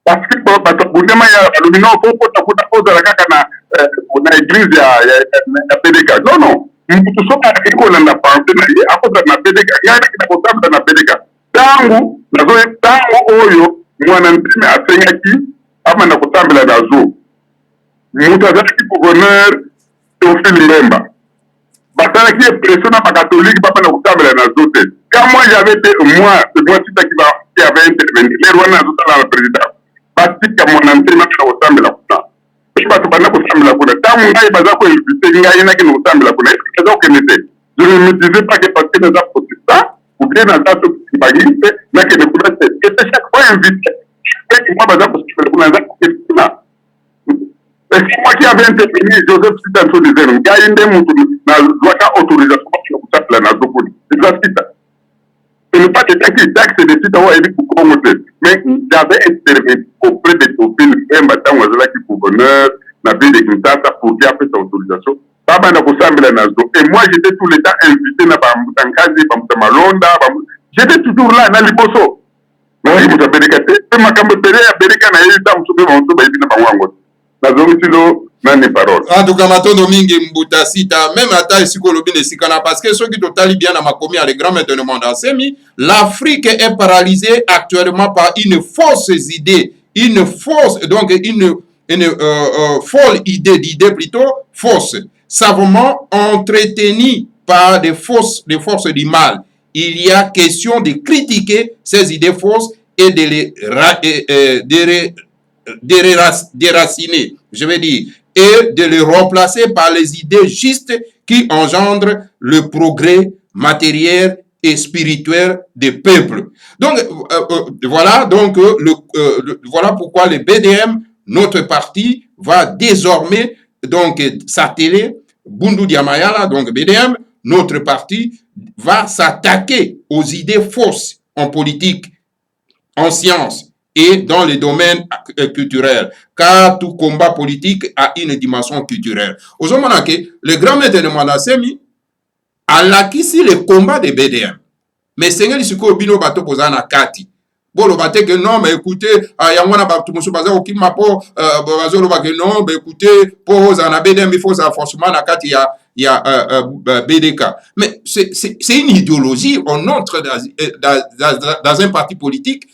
Parce que Poudemaya, le nom faut que la cacana, on a église à PDK. Non, non. Nous sommes à l'école en a pensé, à cause de la PDK, il y a un comptable dans la PDK. Tango, Oyo, moi, n'ai pas enseigné qui, avant de comptable à la zoo. Moutazaki gouverneur Théophile Lemba. Batana qui est pression à catholique, papa n'a pas la nazote. Quand moi j'avais été, moi, c'est moi qui avait intervenu. Les rois n'a pas la présidence. Parce que mon entraînement n'a pas la couta. Je ne sais pas si la couta. Tant que je n'ai pas invité, il y a une qui n'a pas la couta. C'est ça que j'étais. Je ne me disais pas que parce que nous avons protestant, ou bien dans ta société, mais que nous pouvons être chaque fois invité. Et moi, je ne sais pas c'est moi qui avais intervenu, Joseph Sitanso des Zénons. Il y a une autorisation pour ça, la Nazopoli. C'est ça, ce n'est pas quelqu'un qui taxe des sites à aider pour commenter. Mais j'avais intervenu auprès des Théophile, un matin, on a qui gouverneur, la ville de Kinshasa, pour qui a fait sa autorisation. Baba n'a pas la Nazo. Et moi, j'étais tout le temps invité dans Bambutankazi, Bamutamalonda. J'étais toujours là, dans Liboso. Mais je vous appelle Kate. Et ma camopérée, Abérika n'a eu le temps de se faire un peu de Banwango. En tout cas, matondo mingi mbuta sita, même ata esiko lobi ne sikana, parce que ceux qui totali bien à ma commune, les grands maîtres de Nemanda Semi, l'Afrique est paralysée actuellement par une fausse idée, une fausse, donc une folle d'idée plutôt fausse, savamment entretenue par des forces du mal. Il y a question de critiquer ces idées fausses et de les déraciner, je veux dire, et de les remplacer par les idées justes qui engendrent le progrès matériel et spirituel des peuples. Donc, voilà, donc, voilà pourquoi le BDM, notre parti, va désormais donc s'atteler, Bundu Dia Mayala, donc BDM, notre parti, va s'attaquer aux idées fausses en politique, en sciences et dans les domaines culturels, car tout combat politique a une dimension culturelle. Aujourd'hui, le grand maître de Mwanasemi a l'acquis le combat de BDM. Mais Seigneur, il faut bino bato posana kati. Bon, le bateau que non, mais écoutez, il y a un bateau qui m'a dit, non, mais écoutez, pour un BDM, il faut forcément na kati, il y a BDK. Mais c'est une idéologie. On entre dans un parti politique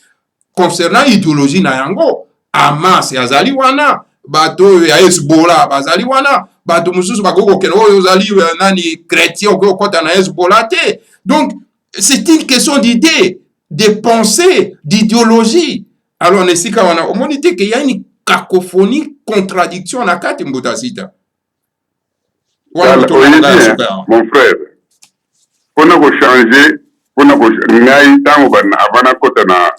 concernant l'idéologie na yango. Hamas ya zali wana, bato ya Hezbollah bazali wana, bato mususu bakoko keno oyo zali nani chrétien ko kota na Hezbollah te. Donc c'est une question d'idée, de pensée, d'idéologie. Alors nesika wana omonite que y a une cacophonie, contradiction na kati mbutasita. Voilà, mon frère. On a changé. Pona ko ngai tango bana avana kota na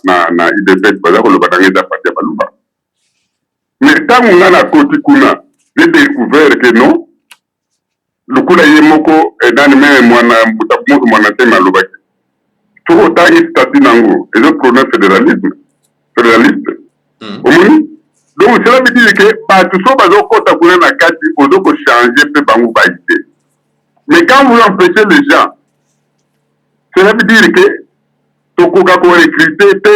IDP baza ko loba ngeza pati baluba. Mais tango ngana koti kuna j'ai découvert que non lukula yemoko edani me mwana mutamutu mwana tema lobaki. Tout tangi stati nango et je prononce fédéraliste. Omoni. Donc cela veut dire que bato so bazo kota kuna na kati ozo ko changer pe bango baité. Mais quand vous empêchez les gens, cela veut dire que tokoka ko recruter te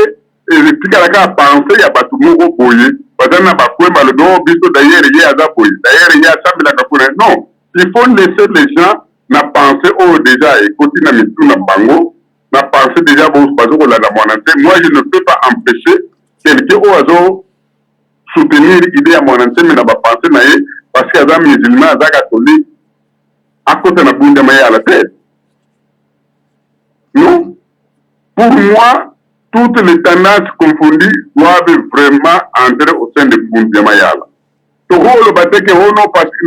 tika la penser ya batu moko boye bazana ba kwemba le do biso d'ailleurs il y a boye d'ailleurs il y a sambila kapuna. Non, il faut laisser les gens na penser oh déjà et continue na mitu na bango na penser déjà bon bazo ko la monante. Moi je ne peux pas empêcher quelqu'un au azo soutenir l'idée à monante mais na ba penser na ye parce que aza musulman aza catholique à côté na bunda maya à la tête. Non. Pour moi, toutes les tendances confondues doivent vraiment entrer au sein de Bundia Mayala. Le bateau que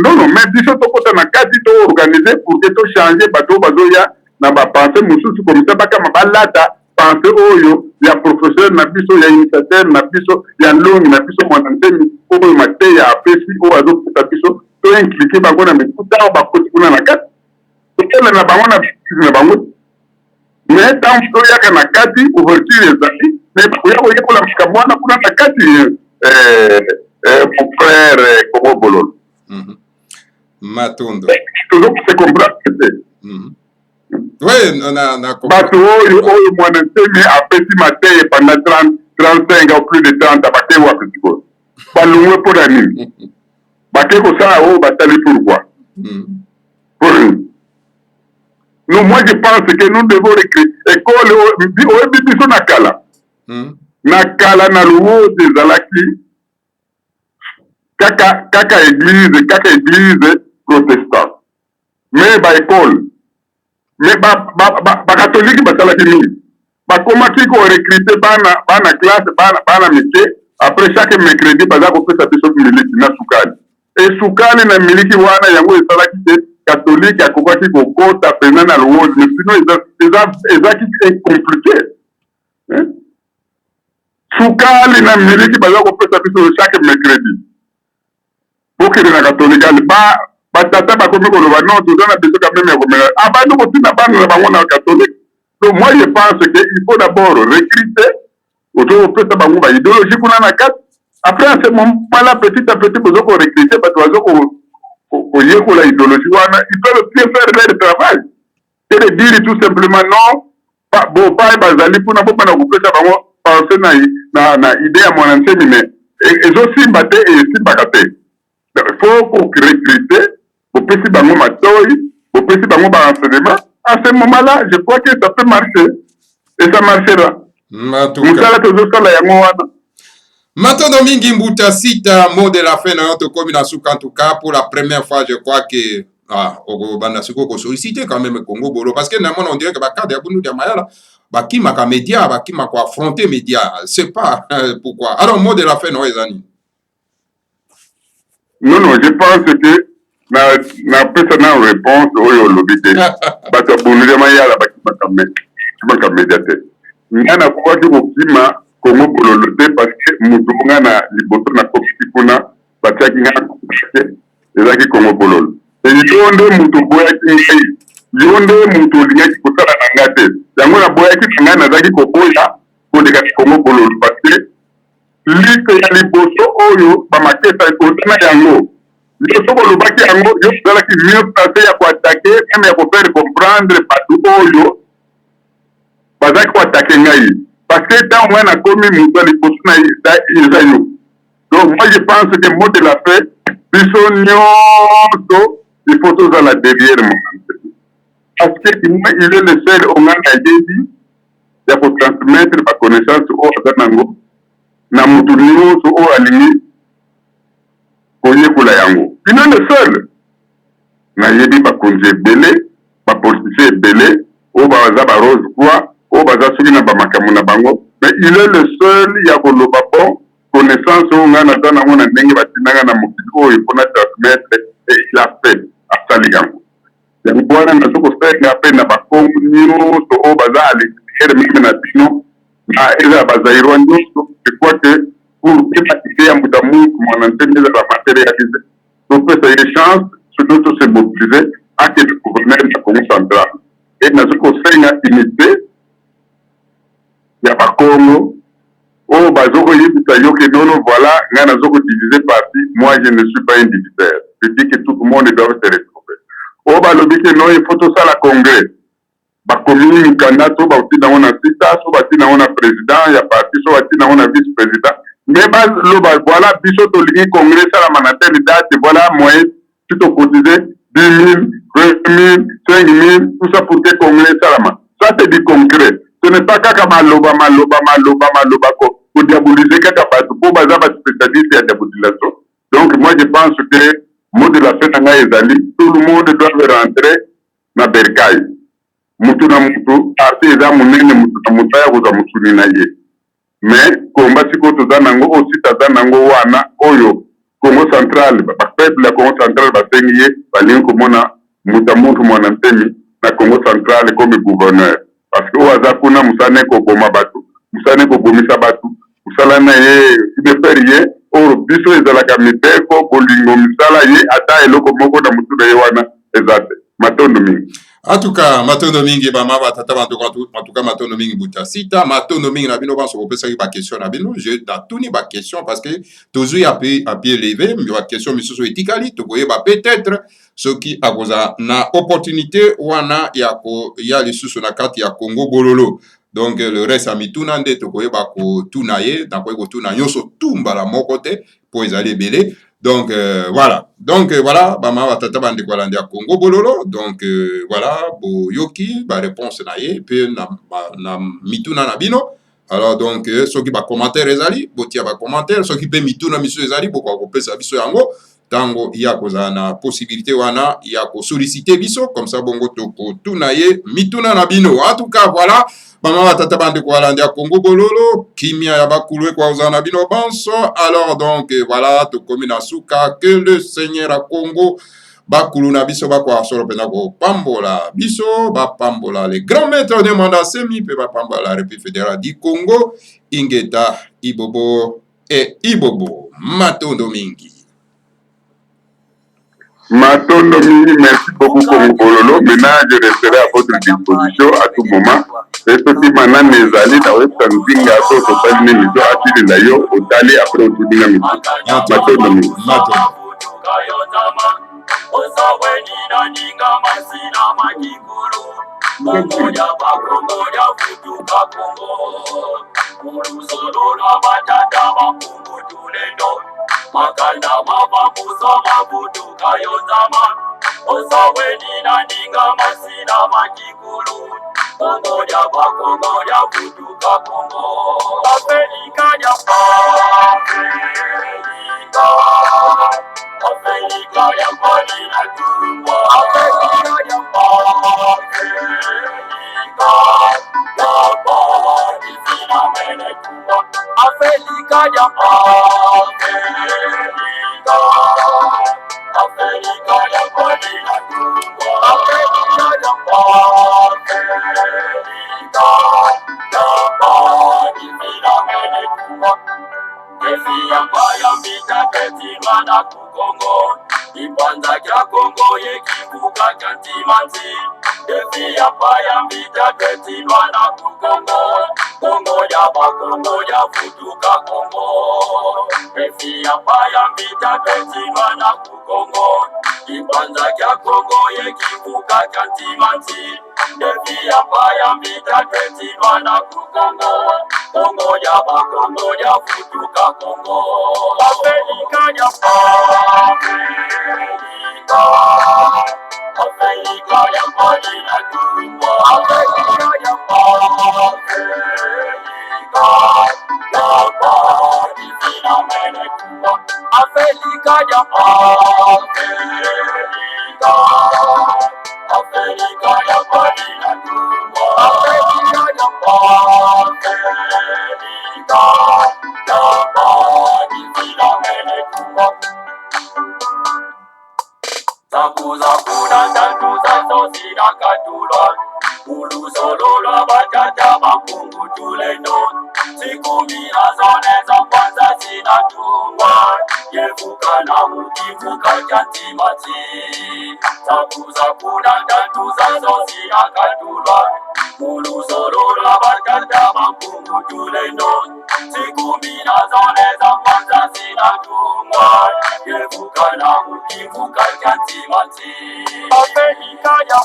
non, mais dis ça, tu as kati to organisé pour que tu changes bateau bazoya na ba penser mususu comme ça baka mabalata penser oyo ya professeur na biso ya initiateur na biso ya longi na biso mwananteni oyo mate ya apesi o azo puta biso to impliquer bango na mekuta ba koti kuna na kati. Tokela na bango na bango. Mais tant que yaka na kati ouverture ezali mais yako yako la mshikamwana kuna na kati mon frère Kobo Bololo. Matondo. Toujours se comprendre. Oui, na compris. Bato oyo mwana ntemi apesi mateye pendant 35 ans plus de 30 abate wa petiko. Balungwe pour la nini. Bate ko ça o batali pourquoi? Pour nous, moi je pense que nous devons recréer école biso nakala. Nakala na luo des alaki kaka église protestante. Mais ba école mais ba catholique ba salaki ni. Ba komaki ko recruter bana classe bana métier après chaque mercredi baza ko pesa biso miliki na sukali. Et sukali na miliki wana yango esalaki catholique à Kouaki Koko, t'as peine à l'eau, mais sinon, c'est compliqué. Soukali na miliki baza ko pesa biso chaque mercredi. Pour que les catholiques, tata ba komi ko loba non, tout ça na biso quand même ko mela. Ah ba no ko tina ba na bango na catholique. Donc moi je pense que il faut d'abord recruter autour pesa bango ba idéologie kuna na kat. Après à ce moment là petit à petit bozo ko recruter ba tozo ko la idéologie, ils peuvent bien faire leur travail. Et de dire tout simplement non, bon, pas bazali pour n'avoir pas coupé ça, penser na idée à mon enseigne, mais ils aussi batté et aussi bagaté. Il faut recruter, pour petit bango matoy, pour petit bango enseignement. À ce moment-là, je crois que ça peut marcher. Et ça marchera. Moussala toujours ça la yango. Matondo mingi mbuta sita, mot de la fin, notre commune à Souka, en tout cas, pour la première fois, je crois que, au Bandasuko, qu'on sollicite quand même Congo Bolo, parce que, on dirait que, cadre de Bundu Dia Mayala, bakimaka média bakimaka affronter média c'est pas pourquoi alors mot de la fin no ezani non je pense que na pesa na réponse oyo olobi te bato abundulema yala bakimaka média te nga nakokaki kokima kongo bololo te parce que mutu nga na liboso na kopiki kuna batiaki nga na te ezalaki kongo bololo yo nde mutu boyaki ngai yo nde mutu olingaki kosala na nga te yango naboyaki na ngai nazalaki koboya koleka na kongo bololo parce que liste ya liboso oyo bamakesa ekotana yango yo soko olobaki yango yo ozalaki mieux place ya koatake meme ya kofaire comprendre bato oyo bazalaki koatake ngai parce que ntango ngai nakomi moto ya liboso na eza yo donc moi je pense que mot de la fin biso nyonso il faut tozala derrière moi parce que moi il est le seul onga na yebi ya kotransmettre baconnaissance oyo aza nango na motu nyonso oyo alingi koyekola yango il est le seul nayebi bakonzi ebele bapoliticien ebele oyo baza barose quoi oyo baza soki na bamakambo na bango mais il est le seul ya koloba bon connaissance oyo ngai naza nango na ndenge batindanga na mokili oyo mpona transmettre il a fait asali yango yango wana nazo kosenga mpe na bakongo nyonso oyo baza à l'extérieur meme na bino na eza ya bazairwa nyonso je crois que pour kebatike ya mutu amutu mwana ntemi eza bamaterialize topesa ye chance surtout tose mobilize akende gouverneur na congo central e nazo kosenga unité ya bakongo oyo bazo koyebisa yo ke nono voilà ngai nazo kodivise parti moi je ne suis pas un diviseur je dis que tout le monde doit se retrouver oyo balobi ke no il faut tosala congrès bakomi mikanda so bauti nango na sita so bati nango na président ya parti so bati nango na vice président mais baloba voilà biso tolingi congrès salama na telle date voilà moyen si tocotiser 10 000 20 000 5 000 tout ça pour que congrès salama ça c'est du concret ce n'est pas kaka maloba kodiaboliser kaka bato po baza baspécialiste ya diabolisation donc moi je pense que mot de la fin na ngai ezali tout le monde doit rentrer na bercail mutu na mutu parti eza monene mutu na mutu aya kozwa mosuni na ye mais komba sikoyo toza nango osi taza nango wana oyo congo central bapeuple ya congo central basengi ye balingi komona mutu ya muntu mwana ntemi na congo central comme gouverneur parce que oyo aza kuna mosala ekoboma bato mosala ekobomisa bato mosala na ye idefere ye oyo biso ezalaka mibeko bolingo misala ye ata eloko moko na mutu na ye wana eza te matondo mingi en tout cas matondo mingi bama batata en tout cas matondo mingi buta sita matondo mingi na bino banso kopesaki baquestion na bino je datuni baquestion parce que tozwi à pied levé baquestion misusu etikali tokoyeba peut-être soki akoza na opportunité wana ya lisusu na kati ya Congo bololo donc le reste ya mituna nde tokoyeba kotuna ye nakoki kotuna nyonso tu mbala moko te po ezali ebele donc voilà bama batata bandeko balandi ya Congo bololo donc voilà boyoki baréponse na ye mpe na mituna na bino alors donc soki bacommentaire ezali botia bacommentaire soki mpe mituna misusu ezali bokoka kopesa biso yango ntango ya kozala na possibilité wana ya kosollicite biso comme ça bongo tokotuna ye mituna na bino en tout cas voilà bama batata bandeko balandi ya Congo bololo kimia ya bakulu ekozala na bino banso alors donc voilà tokomi na suka que le seigneur ya Congo bakulu na biso bakoka solo mpena kopambola biso bapambola les grands maîtres de mandat semi mpe bapambola la République fédérale du Congo Ingeta Ibobo et Ibobo matondo mingi. Matondo mingi, merci beaucoup Congo bololo. Maintenant je resterai à votre disposition à tout moment. Et soki mana nezali na websa nzinga so totali n'émission atili na yo otali après otudinga mito matondo mingi Kongoja bakongoja futuka Kongo Urusoro na batata bakungu tulendo Makanda mabamusa mabutuka yozama Osaweni na ninga masina makikulu Kongoja bakongoja futuka Kongo Afrika ya Afrika ya mbali na tumwa Afrika ya mbali Afrika ya Afrika ya pwani na kubwa, Afrika ya pwani filamene kubwa. Efi ya mbita ketima na kukongo, ipanza kya Kongo yekivuka kya ntimanzi. Efi ya mbita ketima na kukongo, Kongo ya bakongo ya futuka Kongo. Efi ya mbita ketima na kukongo, ipanza kya Kongo yekivuka kya ntimanzi. Efi ya mbita ketima na kukongo, Kongo ya bakongo ya futuka Kongo. Afrika ya Afrika ya pwani na kubwa, Afrika ya pwani filamene kubwa, Afrika ya Afrika ya pwani na kubwa, Afrika ya pwani filamene kubwa. Zakuza kuna ndandu zazo zinakatulwa, ulusolola batata bakungu tuleno. Sikumi azone za kwanza zinatungwa, yevuka na mukivuka kya ntimati. Zakuza kuna ndandu zazo zinakatulwa, ulusolola batata bakungu tuleno. Sikumi azone za kwanza zinatungwa, yevuka na mukivuka kya ntimati. Afrika ya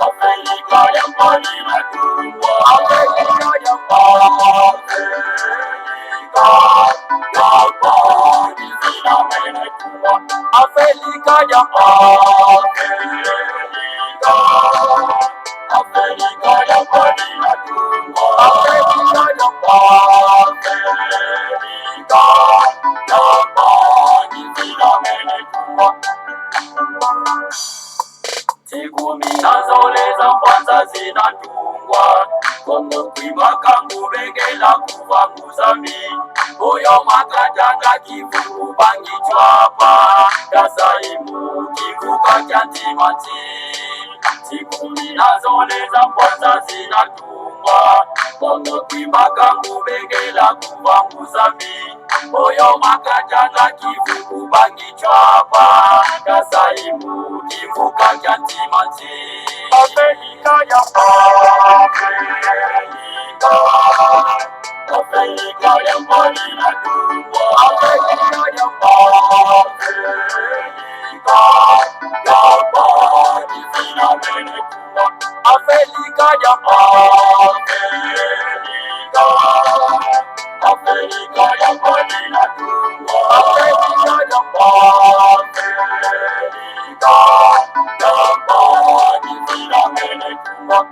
Afrika ya pwani na kubwa, Afrika ya pwani filamene kubwa, Afrika ya Afrika ya pwani na kubwa, Afrika ya pwani filamene kubwa. Sikumi azole za kwanza zinatungwa, Kongo kwimaka ngubengela kuva muzambi. Oyo makatanga kivuku bangichwapa, Kasaimu kivuka kya ntimati. Sikumi azole za kwanza zinatungwa, Kongo kwimaka ngubengela kuva muzambi. Oyo makatanga kivuku bangichwapa, Kasaimu kivuka kya ntimati. Afrika ya Afrika ya pwani na kubwa, Afrika ya pwani filamene kubwa, Afrika ya Afrika ya pwani na kubwa, Afrika ya pwani filamene kubwa.